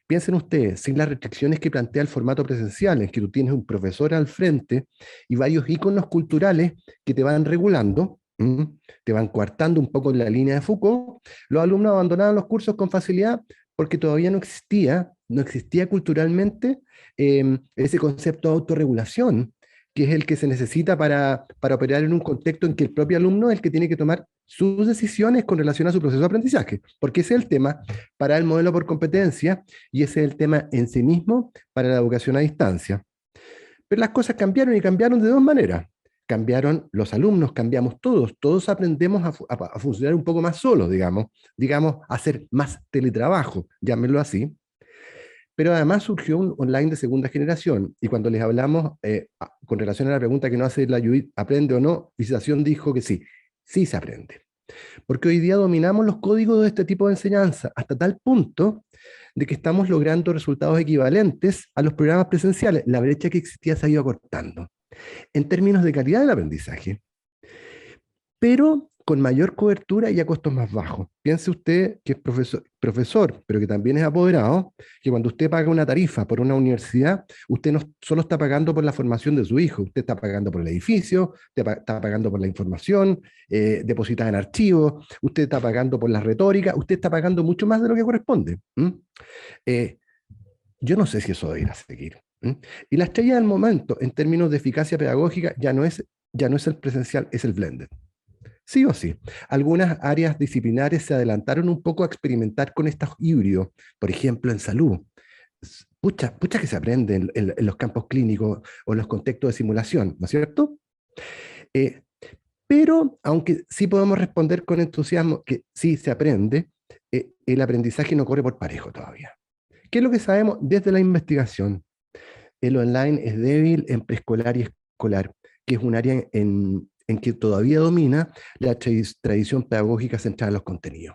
Piensen ustedes, sin las restricciones que plantea el formato presencial, en que tú tienes un profesor al frente y varios íconos culturales que te van regulando, te van coartando un poco en la línea de Foucault, los alumnos abandonaban los cursos con facilidad porque todavía no existía culturalmente ese concepto de autorregulación, que es el que se necesita para operar en un contexto en que el propio alumno es el que tiene que tomar sus decisiones con relación a su proceso de aprendizaje, porque ese es el tema para el modelo por competencia y ese es el tema en sí mismo para la educación a distancia. Pero las cosas cambiaron y cambiaron de dos maneras. Cambiaron los alumnos, cambiamos todos aprendemos a funcionar un poco más solos, digamos, a hacer más teletrabajo, llámenlo así. Pero además surgió un online de segunda generación, y cuando les hablamos con relación a la pregunta que nos hace la Judith, ¿aprende o no? Visitación dijo que sí, sí se aprende. Porque hoy día dominamos los códigos de este tipo de enseñanza, hasta tal punto de que estamos logrando resultados equivalentes a los programas presenciales. La brecha que existía se ha ido acortando en términos de calidad del aprendizaje, pero con mayor cobertura y a costos más bajos. Piense usted que es profesor, pero que también es apoderado, que cuando usted paga una tarifa por una universidad, usted no solo está pagando por la formación de su hijo, usted está pagando por el edificio, está pagando por la información depositada en archivos, usted está pagando por la retórica, usted está pagando mucho más de lo que corresponde. Yo no sé si eso debería seguir. Y la estrella del momento, en términos de eficacia pedagógica, ya no es el presencial, es el blended. Sí o sí. Algunas áreas disciplinares se adelantaron un poco a experimentar con estos híbridos, por ejemplo, en salud. Pucha que se aprende en los campos clínicos o en los contextos de simulación, ¿no es cierto? Pero, aunque sí podemos responder con entusiasmo que sí se aprende, el aprendizaje no corre por parejo todavía. ¿Qué es lo que sabemos desde la investigación? El online es débil en preescolar y escolar, que es un área en que todavía domina la tradición pedagógica centrada en los contenidos.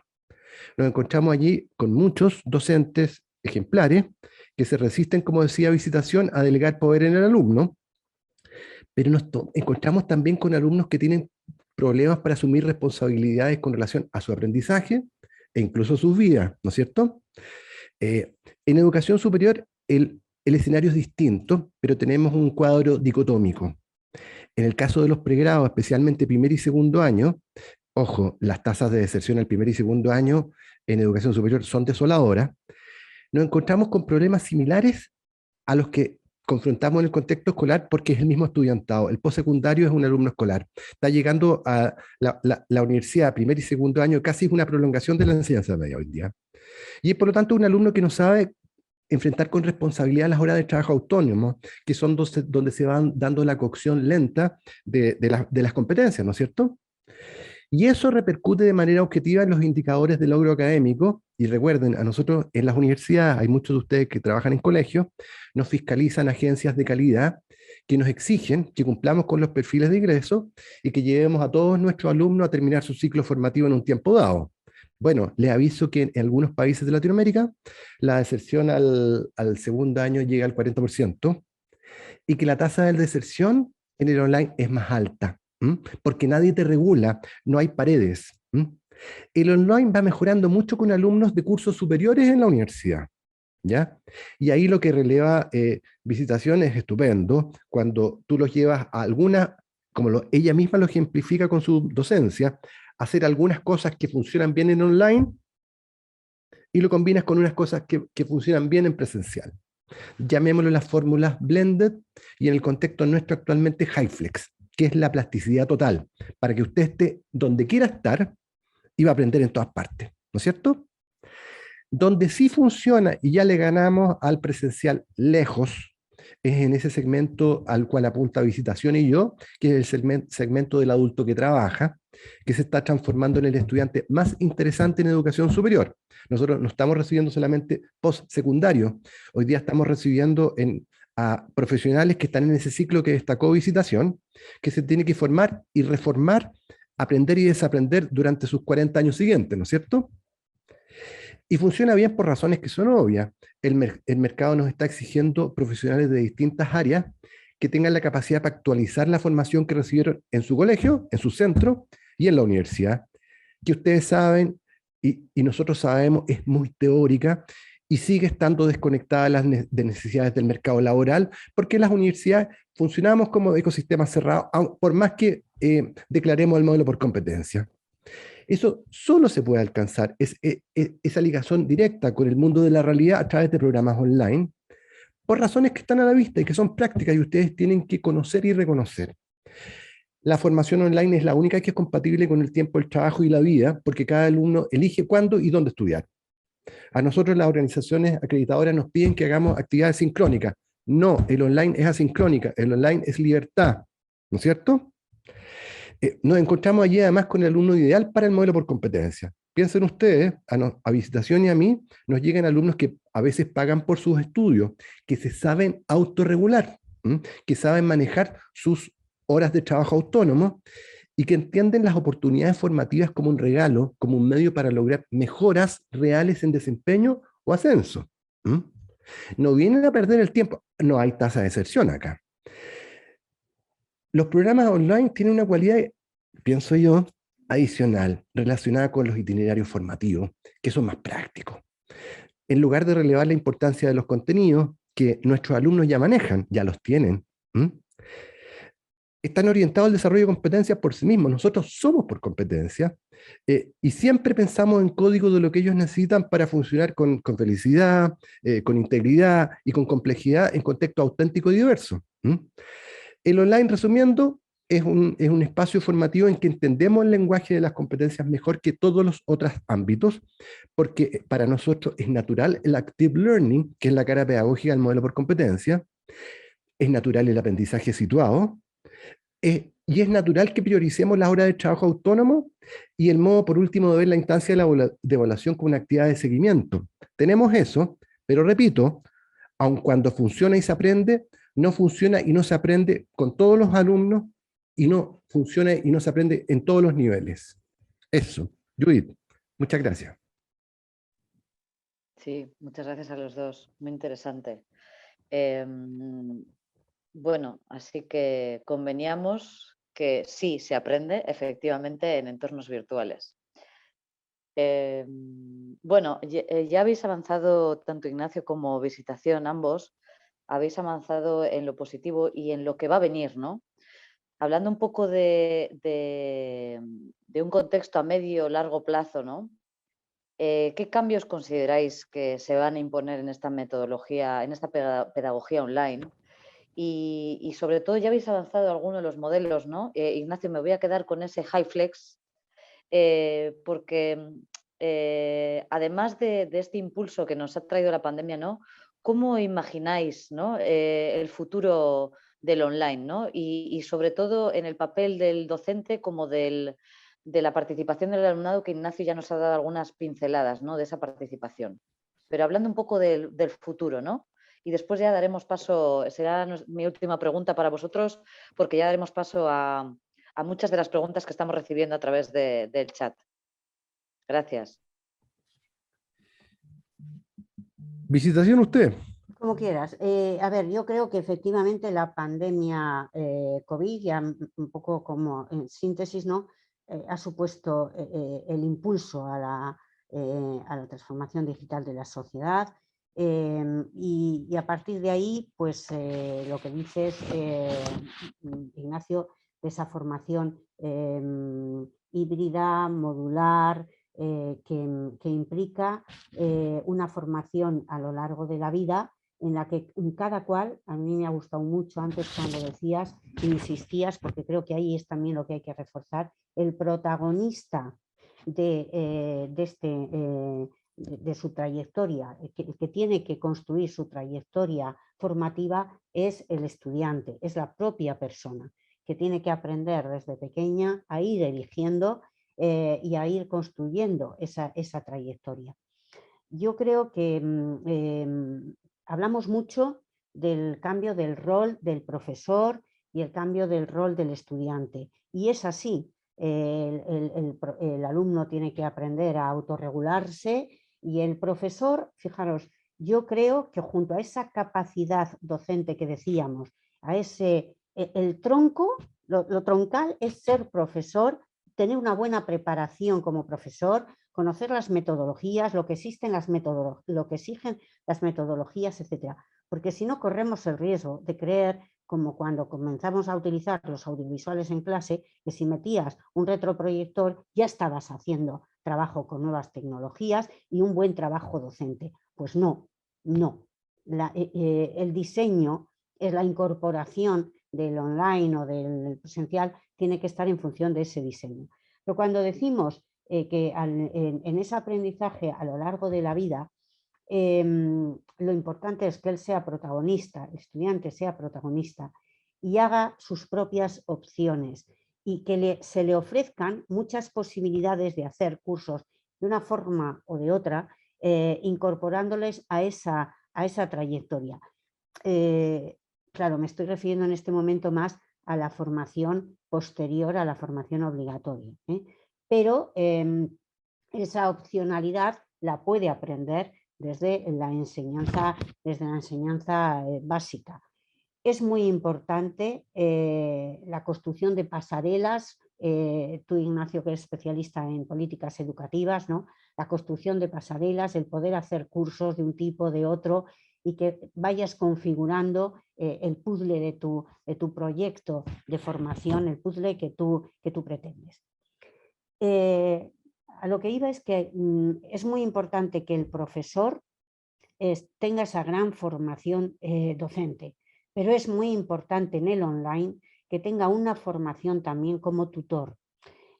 Nos encontramos allí con muchos docentes ejemplares que se resisten, como decía Visitación, a delegar poder en el alumno, pero nos encontramos también con alumnos que tienen problemas para asumir responsabilidades con relación a su aprendizaje e incluso sus vidas, ¿no es cierto? En educación superior, el escenario es distinto, pero tenemos un cuadro dicotómico. En el caso de los pregrados, especialmente primer y segundo año, ojo, las tasas de deserción al primer y segundo año en educación superior son desoladoras, nos encontramos con problemas similares a los que confrontamos en el contexto escolar porque es el mismo estudiantado. El postsecundario es un alumno escolar. Está llegando a la universidad, primer y segundo año, casi es una prolongación de la enseñanza media hoy en día. Y es por lo tanto un alumno que no sabe enfrentar con responsabilidad las horas de trabajo autónomo, que son donde se van dando la cocción lenta de las competencias, ¿no es cierto? Y eso repercute de manera objetiva en los indicadores de logro académico. Y recuerden, a nosotros en las universidades, hay muchos de ustedes que trabajan en colegios, nos fiscalizan agencias de calidad que nos exigen que cumplamos con los perfiles de ingreso y que llevemos a todos nuestros alumnos a terminar su ciclo formativo en un tiempo dado. Bueno, les aviso que en algunos países de Latinoamérica la deserción al segundo año llega al 40% y que la tasa de deserción en el online es más alta, porque nadie te regula, no hay paredes. El online va mejorando mucho con alumnos de cursos superiores en la universidad, ¿ya? Y ahí lo que releva visitación es estupendo, cuando tú los llevas a alguna, como ella misma lo ejemplifica con su docencia, hacer algunas cosas que funcionan bien en online y lo combinas con unas cosas que funcionan bien en presencial. Llamémoslo las fórmulas blended y en el contexto nuestro actualmente HyFlex, que es la plasticidad total, para que usted esté donde quiera estar y va a aprender en todas partes, ¿no es cierto? Donde sí funciona y ya le ganamos al presencial lejos, es en ese segmento al cual apunta Visitación y yo, que es el segmento del adulto que trabaja, que se está transformando en el estudiante más interesante en educación superior. Nosotros no estamos recibiendo solamente postsecundario, hoy día estamos recibiendo a profesionales que están en ese ciclo que destacó Visitación, que se tiene que formar y reformar, aprender y desaprender durante sus 40 años siguientes, ¿no es cierto? Y funciona bien por razones que son obvias. El mercado nos está exigiendo profesionales de distintas áreas que tengan la capacidad para actualizar la formación que recibieron en su colegio, en su centro y en la universidad, que ustedes saben y nosotros sabemos es muy teórica y sigue estando desconectada de necesidades del mercado laboral, porque las universidades funcionamos como ecosistemas cerrados, por más que declaremos el modelo por competencia. Eso solo se puede alcanzar, esa ligación directa con el mundo de la realidad a través de programas online, por razones que están a la vista y que son prácticas y ustedes tienen que conocer y reconocer. La formación online es la única que es compatible con el tiempo, el trabajo y la vida, porque cada alumno elige cuándo y dónde estudiar. A nosotros las organizaciones acreditadoras nos piden que hagamos actividades sincrónicas. No, el online es asincrónica, el online es libertad, ¿no es cierto? Nos encontramos allí además con el alumno ideal para el modelo por competencia. Piensen ustedes, a Visitación y a mí, nos llegan alumnos que a veces pagan por sus estudios, que se saben autorregular, que saben manejar sus horas de trabajo autónomo y que entienden las oportunidades formativas como un regalo, como un medio para lograr mejoras reales en desempeño o ascenso. No vienen a perder el tiempo, no hay tasa de deserción acá. Los programas online tienen una cualidad, pienso yo, adicional, relacionada con los itinerarios formativos, que son más prácticos. En lugar de relevar la importancia de los contenidos que nuestros alumnos ya manejan, ya los tienen, están orientados al desarrollo de competencias por sí mismos. Nosotros somos por competencia y siempre pensamos en código de lo que ellos necesitan para funcionar con felicidad, con integridad y con complejidad en contexto auténtico y diverso. El online, resumiendo, es un espacio formativo en que entendemos el lenguaje de las competencias mejor que todos los otros ámbitos, porque para nosotros es natural el active learning, que es la cara pedagógica del modelo por competencia, es natural el aprendizaje situado, y es natural que prioricemos las horas de trabajo autónomo y el modo, por último, de ver la instancia de evaluación como una actividad de seguimiento. Tenemos eso, pero repito, aun cuando funciona y se aprende, no funciona y no se aprende con todos los alumnos y no funciona y no se aprende en todos los niveles. Eso. Judith, muchas gracias. Sí, muchas gracias a los dos. Muy interesante. Bueno, así que conveníamos que sí se aprende efectivamente en entornos virtuales. Bueno, ya habéis avanzado, tanto Ignacio como Visitación, ambos, habéis avanzado en lo positivo y en lo que va a venir, ¿no? Hablando un poco de un contexto a medio o largo plazo, ¿no? ¿Qué cambios consideráis que se van a imponer en esta metodología, en esta pedagogía online? y sobre todo ya habéis avanzado algunos de los modelos, ¿no? Ignacio, me voy a quedar con ese HyFlex, porque además de este impulso que nos ha traído la pandemia, ¿no? ¿Cómo imagináis, ¿no? El futuro del online, ¿no? Y sobre todo en el papel del docente como de la participación del alumnado, que Ignacio ya nos ha dado algunas pinceladas, ¿no? De esa participación. Pero hablando un poco del futuro, ¿no? Y después ya daremos paso, será mi última pregunta para vosotros, porque ya daremos paso a muchas de las preguntas que estamos recibiendo a través del chat. Gracias. Visitación usted. Como quieras. A ver, yo creo que efectivamente la pandemia COVID, ya un poco como en síntesis, ¿no? Ha supuesto el impulso a la transformación digital de la sociedad, y a partir de ahí, pues lo que dices, Ignacio, de esa formación híbrida, modular, que implica una formación a lo largo de la vida, en la que cada cual, a mí me ha gustado mucho antes cuando decías, insistías, porque creo que ahí es también lo que hay que reforzar, el protagonista de su trayectoria, que tiene que construir su trayectoria formativa, es el estudiante, es la propia persona, que tiene que aprender desde pequeña a ir eligiendo y a ir construyendo esa trayectoria. Yo creo que hablamos mucho del cambio del rol del profesor y el cambio del rol del estudiante. Y es así, el alumno tiene que aprender a autorregularse y el profesor, fijaros, yo creo que junto a esa capacidad docente que decíamos, a el tronco, lo troncal es ser profesor, tener una buena preparación como profesor, conocer las metodologías, lo que exigen las metodologías, etcétera. Porque si no, corremos el riesgo de creer, como cuando comenzamos a utilizar los audiovisuales en clase, que si metías un retroproyector ya estabas haciendo trabajo con nuevas tecnologías y un buen trabajo docente. Pues no. El diseño es la incorporación del online o del presencial, tiene que estar en función de ese diseño. Pero cuando decimos que en ese aprendizaje a lo largo de la vida, lo importante es que él sea protagonista, el estudiante sea protagonista y haga sus propias opciones y que se le ofrezcan muchas posibilidades de hacer cursos de una forma o de otra, incorporándoles a esa trayectoria. Claro, me estoy refiriendo en este momento más a la formación posterior a la formación obligatoria, pero esa opcionalidad la puede aprender desde la enseñanza básica. Es muy importante la construcción de pasarelas, tú, Ignacio, que eres especialista en políticas educativas, ¿no? La construcción de pasarelas, el poder hacer cursos de un tipo, de otro, y que vayas configurando el puzzle de tu proyecto de formación, el puzzle que tú pretendes. A lo que iba es que es muy importante que el profesor tenga esa gran formación docente, pero es muy importante en el online que tenga una formación también como tutor.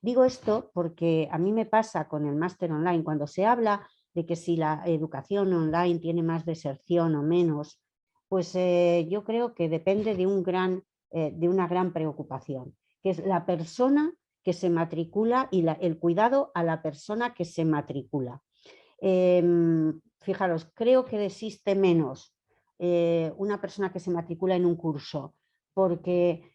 Digo esto porque a mí me pasa con el máster online, cuando se habla de que si la educación online tiene más deserción o menos, pues yo creo que depende de una gran preocupación, que es la persona que se matricula y el cuidado a la persona que se matricula. Fijaros, creo que desiste menos una persona que se matricula en un curso porque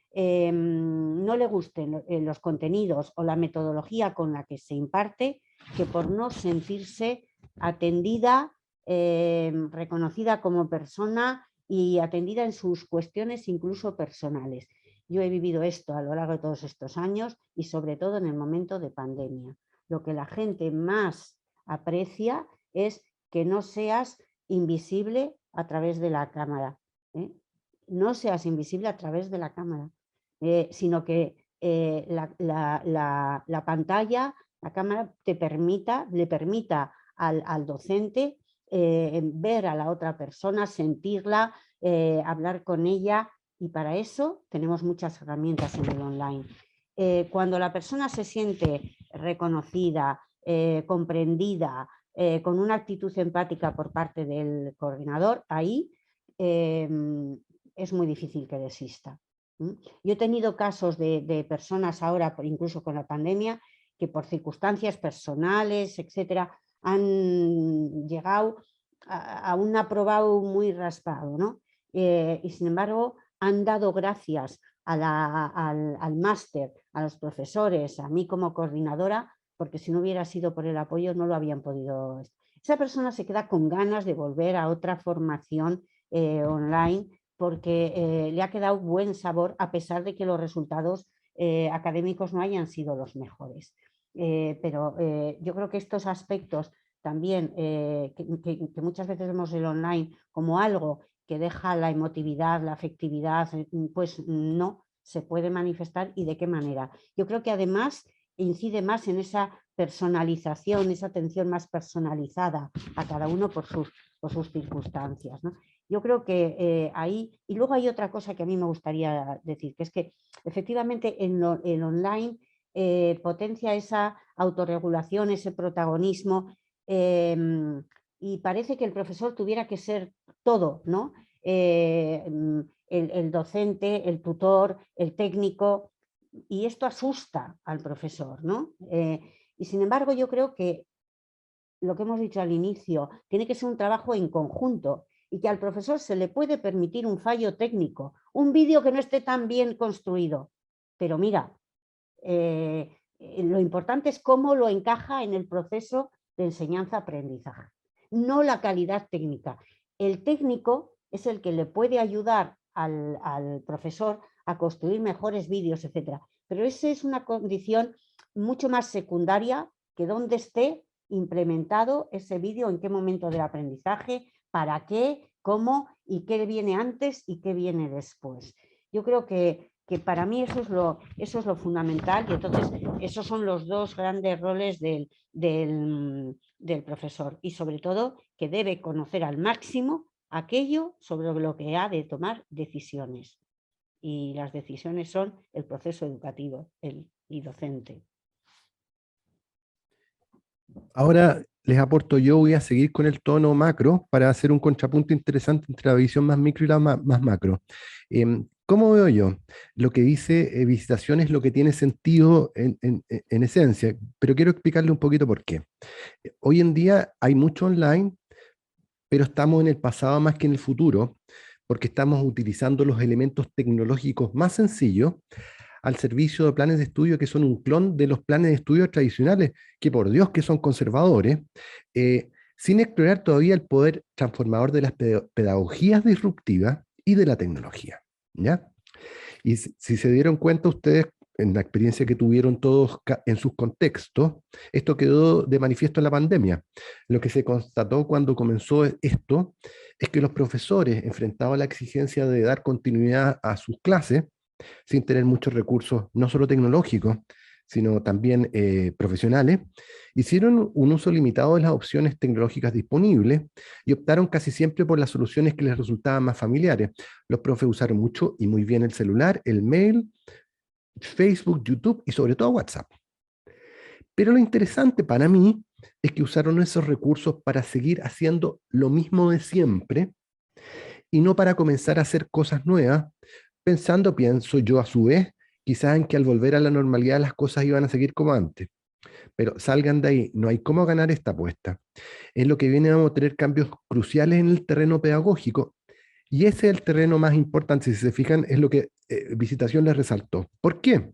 no le gusten los contenidos o la metodología con la que se imparte, que por no sentirse atendida, reconocida como persona y atendida en sus cuestiones incluso personales. Yo he vivido esto a lo largo de todos estos años y sobre todo en el momento de pandemia. Lo que la gente más aprecia es que no seas invisible a través de la cámara. No seas invisible a través de la cámara, sino que la pantalla, la cámara le permita al docente ver a la otra persona, sentirla, hablar con ella y para eso tenemos muchas herramientas en el online. Cuando la persona se siente reconocida, comprendida, con una actitud empática por parte del coordinador, ahí es muy difícil que desista. Yo he tenido casos de personas ahora, incluso con la pandemia, que por circunstancias personales, etcétera, han llegado a un aprobado muy raspado, ¿no? Y sin embargo han dado gracias al máster, a los profesores, a mí como coordinadora, porque si no hubiera sido por el apoyo no lo habían podido. Esa persona se queda con ganas de volver a otra formación online porque le ha quedado buen sabor a pesar de que los resultados académicos no hayan sido los mejores. Pero yo creo que estos aspectos también, que muchas veces vemos el online como algo que deja la emotividad, la afectividad, pues no, se puede manifestar y de qué manera. Yo creo que además incide más en esa personalización, esa atención más personalizada a cada uno por sus circunstancias, ¿no? Yo creo que ahí, y luego hay otra cosa que a mí me gustaría decir, que es que efectivamente el online potencia esa autorregulación, ese protagonismo, y parece que el profesor tuviera que ser todo, ¿no? El docente, el tutor, el técnico, y esto asusta al profesor, ¿no? Y sin embargo yo creo que lo que hemos dicho al inicio, tiene que ser un trabajo en conjunto y que al profesor se le puede permitir un fallo técnico, un vídeo que no esté tan bien construido, pero mira, lo importante es cómo lo encaja en el proceso de enseñanza-aprendizaje, no la calidad técnica. El técnico es el que le puede ayudar al profesor a construir mejores vídeos, etcétera. Pero esa es una condición mucho más secundaria que donde esté implementado ese vídeo, en qué momento del aprendizaje, para qué, cómo y qué viene antes y qué viene después. Yo creo que para mí eso es lo fundamental, y entonces esos son los dos grandes roles del profesor, y sobre todo que debe conocer al máximo aquello sobre lo que ha de tomar decisiones, y las decisiones son el proceso educativo y docente. Ahora les aporto yo, voy a seguir con el tono macro para hacer un contrapunto interesante entre la visión más micro y la más macro. ¿Cómo veo yo? Lo que dice visitación es lo que tiene sentido en esencia, pero quiero explicarle un poquito por qué. Hoy en día hay mucho online, pero estamos en el pasado más que en el futuro, porque estamos utilizando los elementos tecnológicos más sencillos al servicio de planes de estudio que son un clon de los planes de estudio tradicionales, que por Dios que son conservadores, sin explorar todavía el poder transformador de las pedagogías disruptivas y de la tecnología, ¿ya? Y si se dieron cuenta ustedes, en la experiencia que tuvieron todos en sus contextos, esto quedó de manifiesto en la pandemia. Lo que se constató cuando comenzó esto es que los profesores, enfrentados a la exigencia de dar continuidad a sus clases, sin tener muchos recursos, no solo tecnológicos, sino también profesionales, hicieron un uso limitado de las opciones tecnológicas disponibles y optaron casi siempre por las soluciones que les resultaban más familiares. Los profes usaron mucho y muy bien el celular, el mail, Facebook, YouTube y sobre todo WhatsApp. Pero lo interesante para mí es que usaron esos recursos para seguir haciendo lo mismo de siempre y no para comenzar a hacer cosas nuevas, pienso yo a su vez, quizás en que al volver a la normalidad las cosas iban a seguir como antes. Pero salgan de ahí, no hay cómo ganar esta apuesta. En lo que viene vamos a tener cambios cruciales en el terreno pedagógico, y ese es el terreno más importante, si se fijan, es lo que Visitación les resaltó. ¿Por qué?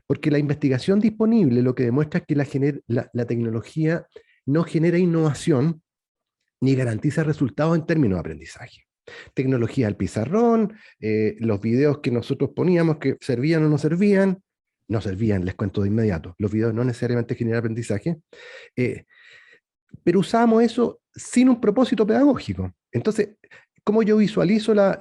Porque la investigación disponible lo que demuestra es que la tecnología no genera innovación ni garantiza resultados en términos de aprendizaje. Tecnología al pizarrón, los videos que nosotros poníamos que servían o no servían, les cuento de inmediato, los videos no necesariamente generan aprendizaje, pero usábamos eso sin un propósito pedagógico. Entonces, ¿cómo yo visualizo la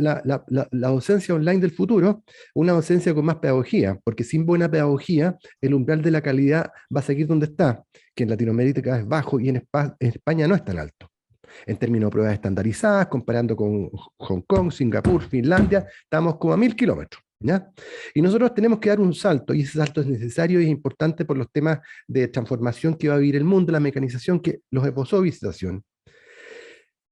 docencia online del futuro? Una docencia con más pedagogía, porque sin buena pedagogía, el umbral de la calidad va a seguir donde está, que en Latinoamérica es bajo y en España no es tan alto. En términos de pruebas estandarizadas, comparando con Hong Kong, Singapur, Finlandia, estamos como a 1000 kilómetros. ¿Ya? Y nosotros tenemos que dar un salto, y ese salto es necesario y es importante por los temas de transformación que va a vivir el mundo, la mecanización que los esbozó Visitación.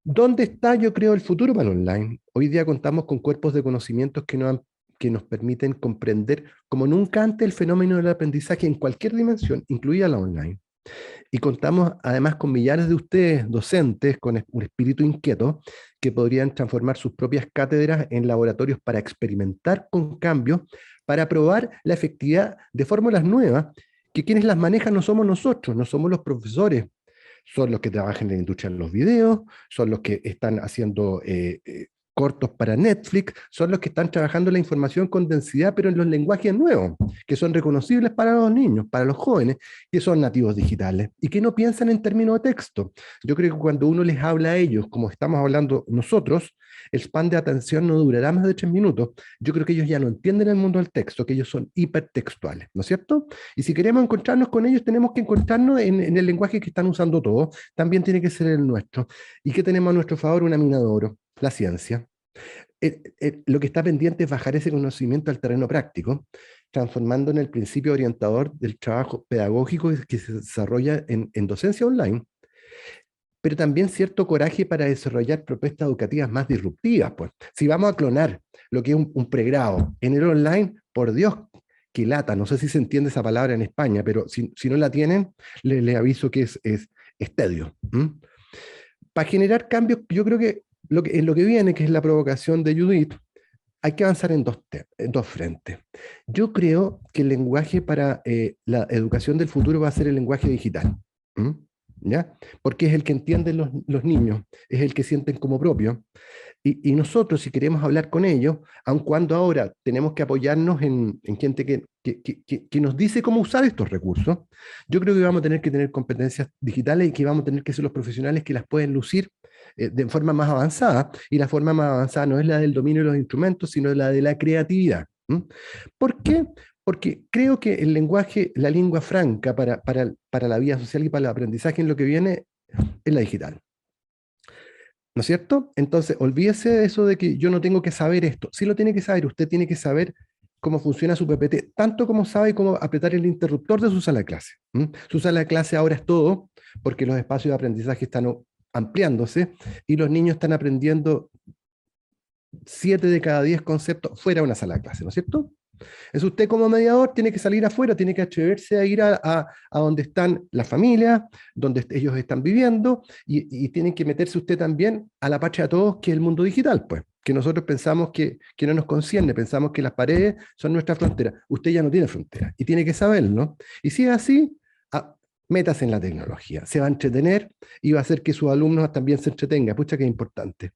¿Dónde está, yo creo, el futuro para el online? Hoy día contamos con cuerpos de conocimientos que nos permiten comprender como nunca antes el fenómeno del aprendizaje en cualquier dimensión, incluida la online. Y contamos además con millares de ustedes, docentes, con un espíritu inquieto, que podrían transformar sus propias cátedras en laboratorios para experimentar con cambios, para probar la efectividad de fórmulas nuevas, que quienes las manejan no somos nosotros, no somos los profesores, son los que trabajan en la industria de los videos, son los que están haciendo cortos para Netflix, son los que están trabajando la información con densidad, pero en los lenguajes nuevos, que son reconocibles para los niños, para los jóvenes, que son nativos digitales, y que no piensan en términos de texto. Yo creo que cuando uno les habla a ellos, como estamos hablando nosotros, el span de atención no durará más de 3 minutos. Yo creo que ellos ya no entienden el mundo del texto, que ellos son hipertextuales, ¿no es cierto? Y si queremos encontrarnos con ellos, tenemos que encontrarnos en el lenguaje que están usando todos, también tiene que ser el nuestro. ¿Y qué tenemos a nuestro favor? Una mina de oro, la ciencia. Lo que está pendiente es bajar ese conocimiento al terreno práctico, transformando en el principio orientador del trabajo pedagógico que se desarrolla en docencia online, pero también cierto coraje para desarrollar propuestas educativas más disruptivas. Pues. Si vamos a clonar lo que es un pregrado en el online, por Dios, que lata, no sé si se entiende esa palabra en España, pero si no la tienen, les aviso que es tedio. Para generar cambios, yo creo que en lo que viene, que es la provocación de Judith, hay que avanzar en dos frentes. Yo creo que el lenguaje para la educación del futuro va a ser el lenguaje digital. ¿Ya? Porque es el que entienden los niños, es el que sienten como propio. Y nosotros, si queremos hablar con ellos, aun cuando ahora tenemos que apoyarnos en gente que nos dice cómo usar estos recursos, yo creo que vamos a tener que tener competencias digitales y que vamos a tener que ser los profesionales que las pueden lucir de forma más avanzada, y la forma más avanzada no es la del dominio de los instrumentos, sino la de la creatividad. ¿Por qué? Porque creo que el lenguaje, la lengua franca para la vida social y para el aprendizaje en lo que viene es la digital. ¿No es cierto? Entonces, olvídese de eso de que yo no tengo que saber esto. Sí lo tiene que saber, usted tiene que saber cómo funciona su PPT, tanto como sabe cómo apretar el interruptor de su sala de clase. Su sala de clase ahora es todo, porque los espacios de aprendizaje están ampliándose y los niños están aprendiendo 7 de cada 10 conceptos fuera de una sala de clase, ¿no es cierto? Es usted como mediador tiene que salir afuera, tiene que atreverse a ir a donde están las familias, donde ellos están viviendo, y tienen que meterse usted también a la patria de todos, que es el mundo digital, pues, que nosotros pensamos que no nos concierne, pensamos que las paredes son nuestra frontera. Usted ya no tiene frontera, y tiene que saberlo, ¿no? Y si es así, métase en la tecnología, se va a entretener, y va a hacer que sus alumnos también se entretengan, pucha que es importante.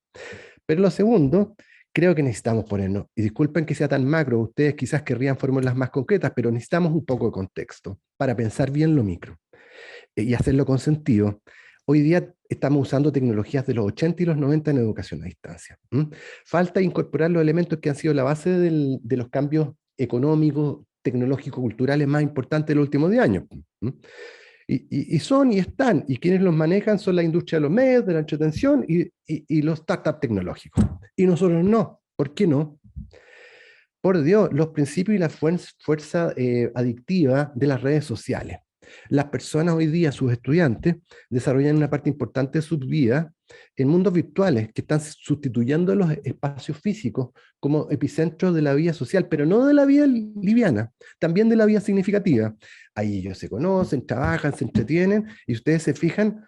Pero lo segundo, creo que necesitamos ponernos, y disculpen que sea tan macro, ustedes quizás querrían fórmulas más concretas, pero necesitamos un poco de contexto para pensar bien lo micro y hacerlo con sentido. Hoy día estamos usando tecnologías de los 80 y los 90 en educación a distancia. Falta incorporar los elementos que han sido la base de los cambios económicos, tecnológicos, culturales más importantes de los últimos 10 años. Y son y están, y quienes los manejan son la industria de los medios, de la entretención y los startups tecnológicos. Y nosotros no. ¿Por qué no? Por Dios, los principios y la fuerza adictiva de las redes sociales. Las personas hoy día, sus estudiantes, desarrollan una parte importante de sus vidas en mundos virtuales que están sustituyendo los espacios físicos como epicentros de la vida social, pero no de la vida liviana, también de la vida significativa. Ahí ellos se conocen, trabajan, se entretienen, y ustedes se fijan,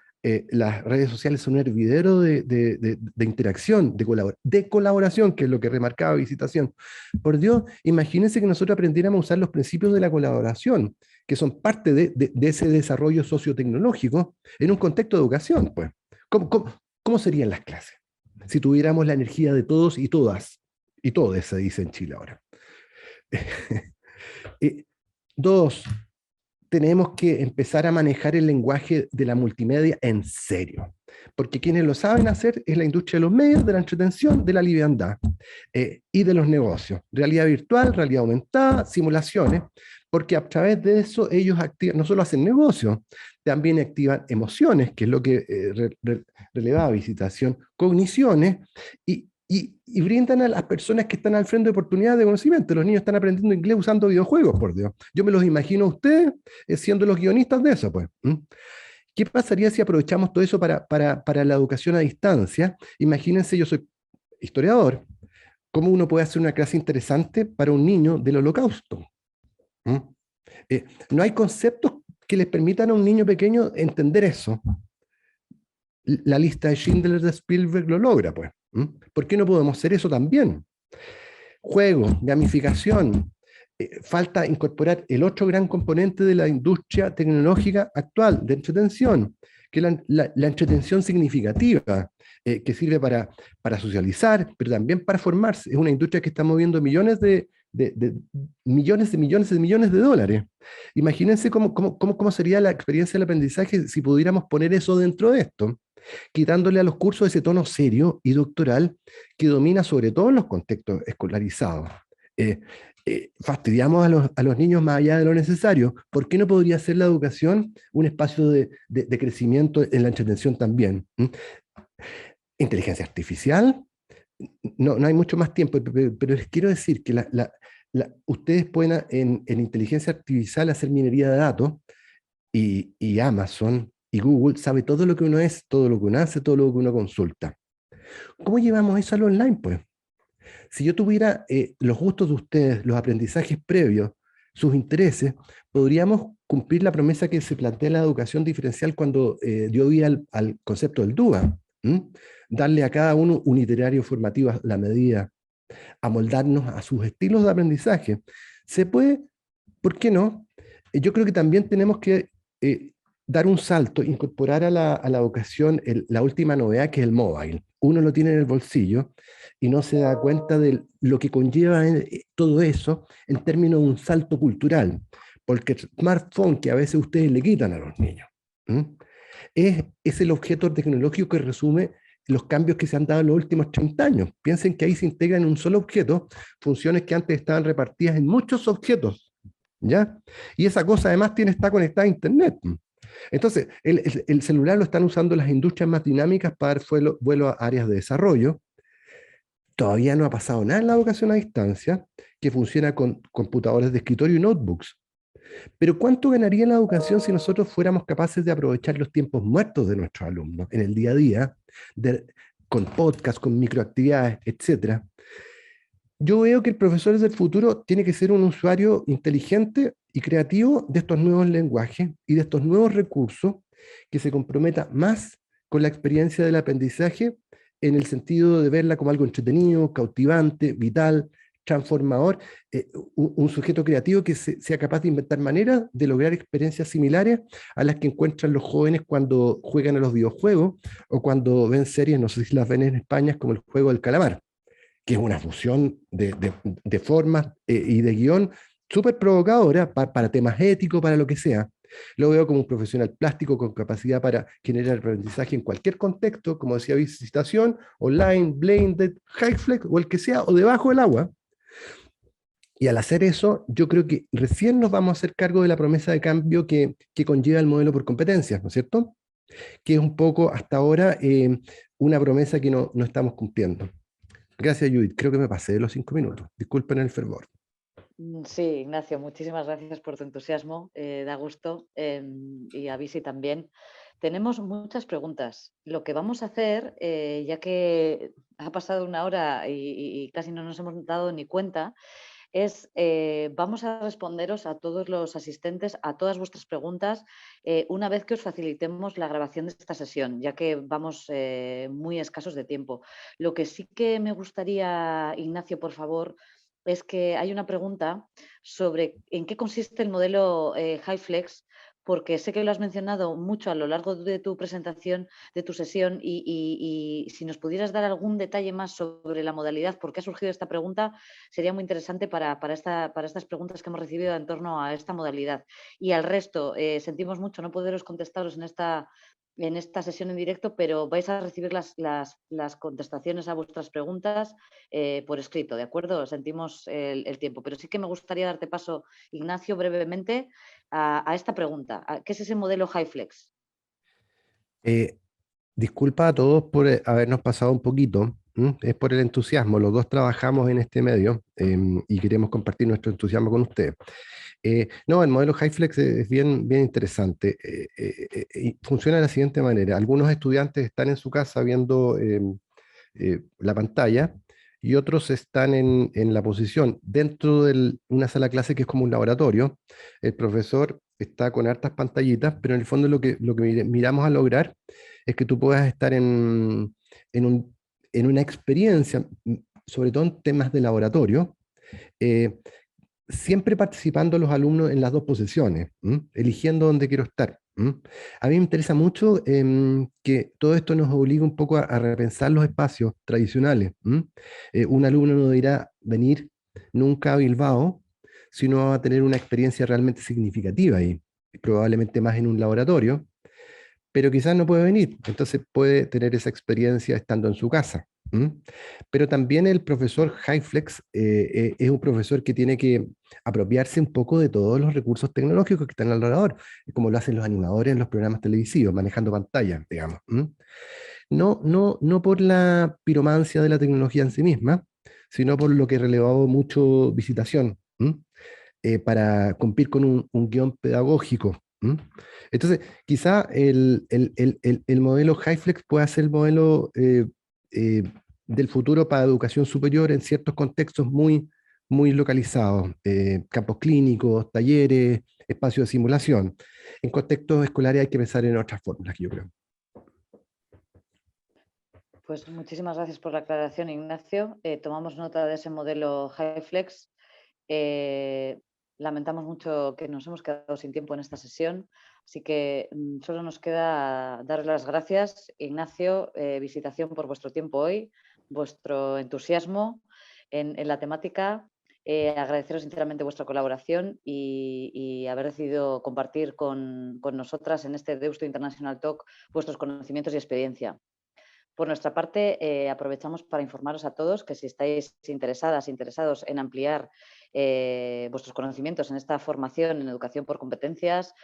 las redes sociales son un hervidero de interacción, de colaboración, que es lo que remarcaba Visitación. Por Dios, imagínense que nosotros aprendiéramos a usar los principios de la colaboración, que son parte de ese desarrollo sociotecnológico en un contexto de educación, pues. ¿Cómo serían las clases si tuviéramos la energía de todos y todas? Y todes se dice en Chile ahora. 2, tenemos que empezar a manejar el lenguaje de la multimedia en serio, porque quienes lo saben hacer es la industria de los medios, de la entretención, de la liviandad y de los negocios. Realidad virtual, realidad aumentada, simulaciones, porque a través de eso ellos activan, no solo hacen negocio, también activan emociones, que es lo que relevaba Visitación, cogniciones, y brindan a las personas que están al frente de oportunidades de conocimiento. Los niños están aprendiendo inglés usando videojuegos, por Dios. Yo me los imagino a ustedes siendo los guionistas de eso, pues. ¿Qué pasaría si aprovechamos todo eso para la educación a distancia? Imagínense, yo soy historiador, ¿cómo uno puede hacer una clase interesante para un niño del Holocausto? ¿Mm? No hay conceptos que les permitan a un niño pequeño entender eso. La lista de Schindler de Spielberg lo logra, pues. ¿Por qué no podemos hacer eso también? Juego, gamificación. Falta incorporar el otro gran componente de la industria tecnológica actual, de entretención, que es la entretención significativa, que sirve para socializar, pero también para formarse. Es una industria que está moviendo millones de millones de dólares. Imagínense cómo sería la experiencia del aprendizaje si pudiéramos poner eso dentro de esto, quitándole a los cursos ese tono serio y doctoral que domina sobre todo en los contextos escolarizados. Fastidiamos a los niños más allá de lo necesario. ¿Por qué no podría ser la educación un espacio de crecimiento en la entretención también? Inteligencia artificial, no hay mucho más tiempo, pero les quiero decir que ustedes pueden en inteligencia artificial hacer minería de datos, y Amazon y Google sabe todo lo que uno es, todo lo que uno hace, todo lo que uno consulta. ¿Cómo llevamos eso al online, pues? Si yo tuviera los gustos de ustedes, los aprendizajes previos, sus intereses, podríamos cumplir la promesa que se plantea en la educación diferencial cuando dio vida al concepto del DUA. Darle a cada uno un itinerario formativo a la medida, amoldarnos a sus estilos de aprendizaje. ¿Se puede? ¿Por qué no? Yo creo que también tenemos que dar un salto, incorporar a la educación la última novedad, que es el mobile. Uno lo tiene en el bolsillo y no se da cuenta de lo que conlleva todo eso en términos de un salto cultural, porque el smartphone que a veces ustedes le quitan a los niños es el objeto tecnológico que resume los cambios que se han dado en los últimos 30 años. Piensen que ahí se integran en un solo objeto funciones que antes estaban repartidas en muchos objetos, ¿ya? Y esa cosa además está conectada a Internet. Entonces, el celular lo están usando las industrias más dinámicas para dar vuelo a áreas de desarrollo. Todavía no ha pasado nada en la educación a distancia, que funciona con computadores de escritorio y notebooks. Pero ¿cuánto ganaría la educación si nosotros fuéramos capaces de aprovechar los tiempos muertos de nuestros alumnos en el día a día, con podcast, con microactividades, etcétera? Yo veo que el profesor del futuro tiene que ser un usuario inteligente y creativo de estos nuevos lenguajes y de estos nuevos recursos, que se comprometa más con la experiencia del aprendizaje en el sentido de verla como algo entretenido, cautivante, vital, transformador, un sujeto creativo que sea capaz de inventar maneras de lograr experiencias similares a las que encuentran los jóvenes cuando juegan a los videojuegos o cuando ven series, no sé si las ven en España, como el juego del calamar, que es una fusión de formas y de guión súper provocadora para temas éticos, para lo que sea. Lo veo como un profesional plástico con capacidad para generar aprendizaje en cualquier contexto, como decía, visitación, online, blended, high flex o el que sea, o debajo del agua. Y al hacer eso, yo creo que recién nos vamos a hacer cargo de la promesa de cambio que conlleva el modelo por competencias, ¿no es cierto? Que es un poco hasta ahora una promesa que no estamos cumpliendo. Gracias, Judith. Creo que me pasé de los 5 minutos. Disculpen el fervor. Sí, Ignacio, muchísimas gracias por tu entusiasmo. Da gusto. Y a Visi también. Tenemos muchas preguntas. Lo que vamos a hacer, ya que ha pasado una hora y casi no nos hemos dado ni cuenta, es vamos a responderos a todos los asistentes, a todas vuestras preguntas, una vez que os facilitemos la grabación de esta sesión, ya que vamos muy escasos de tiempo. Lo que sí que me gustaría, Ignacio, por favor, es que hay una pregunta sobre en qué consiste el modelo HyFlex, porque sé que lo has mencionado mucho a lo largo de tu presentación, de tu sesión, y si nos pudieras dar algún detalle más sobre la modalidad, por qué ha surgido esta pregunta, sería muy interesante para estas preguntas que hemos recibido en torno a esta modalidad. Y al resto, sentimos mucho no poderos contestaros en esta sesión en directo, pero vais a recibir las contestaciones a vuestras preguntas por escrito, ¿de acuerdo? Sentimos el tiempo, pero sí que me gustaría darte paso, Ignacio, brevemente a esta pregunta. ¿Qué es ese modelo HyFlex? Disculpa a todos por habernos pasado un poquito. Es por el entusiasmo. Los dos trabajamos en este medio y queremos compartir nuestro entusiasmo con ustedes. No, el modelo HyFlex es bien, bien interesante. Y funciona de la siguiente manera. Algunos estudiantes están en su casa viendo la pantalla y otros están en la posición dentro de una sala de clase que es como un laboratorio. El profesor está con hartas pantallitas, pero en el fondo lo que miramos a lograr es que tú puedas estar en, en una experiencia, sobre todo en temas de laboratorio, eh, siempre participando los alumnos en las dos posiciones, eligiendo dónde quiero estar. A mí me interesa mucho que todo esto nos obligue un poco a repensar los espacios tradicionales. Un alumno no deberá venir nunca a Bilbao, sino va a tener una experiencia realmente significativa y probablemente más en un laboratorio, pero quizás no puede venir, entonces puede tener esa experiencia estando en su casa. Pero también el profesor HyFlex es un profesor que tiene que apropiarse un poco de todos los recursos tecnológicos que están alrededor, como lo hacen los animadores en los programas televisivos, manejando pantallas, digamos. No por la piromancia de la tecnología en sí misma, sino por lo que relevó mucho visitación. Para cumplir con un guión pedagógico. Entonces, quizá el modelo HyFlex pueda ser el modelo eh, del futuro para educación superior en ciertos contextos muy, muy localizados, campos clínicos, talleres, espacios de simulación. En contextos escolares hay que pensar en otras fórmulas, yo creo. Pues muchísimas gracias por la aclaración, Ignacio. Tomamos nota de ese modelo HyFlex. Lamentamos mucho que nos hemos quedado sin tiempo en esta sesión, así que solo nos queda dar las gracias, Ignacio, Visitación, por vuestro tiempo hoy, vuestro entusiasmo en la temática. Agradeceros sinceramente vuestra colaboración y haber decidido compartir con nosotras en este Deusto International Talk vuestros conocimientos y experiencia. Por nuestra parte, aprovechamos para informaros a todos que si estáis interesados en ampliar vuestros conocimientos en esta formación en educación por competencias,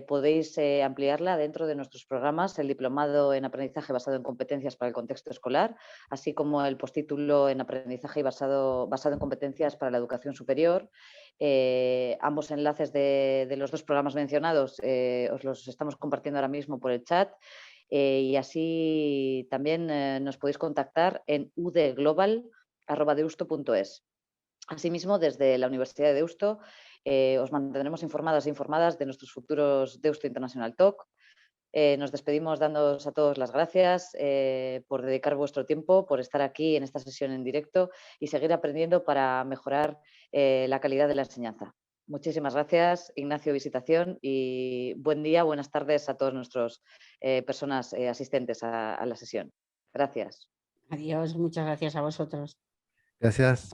podéis ampliarla dentro de nuestros programas, el diplomado en aprendizaje basado en competencias para el contexto escolar, así como el postítulo en aprendizaje basado en competencias para la educación superior. Ambos enlaces de los dos programas mencionados os los estamos compartiendo ahora mismo por el chat. Y así también nos podéis contactar en udglobal@deusto.es. Asimismo, desde la Universidad de Deusto os mantendremos informadas de nuestros futuros Deusto International Talk. Nos despedimos dándoos a todos las gracias por dedicar vuestro tiempo, por estar aquí en esta sesión en directo y seguir aprendiendo para mejorar la calidad de la enseñanza. Muchísimas gracias, Ignacio, Visitación, y buen día, buenas tardes a todas nuestras personas asistentes a la sesión. Gracias. Adiós, muchas gracias a vosotros. Gracias.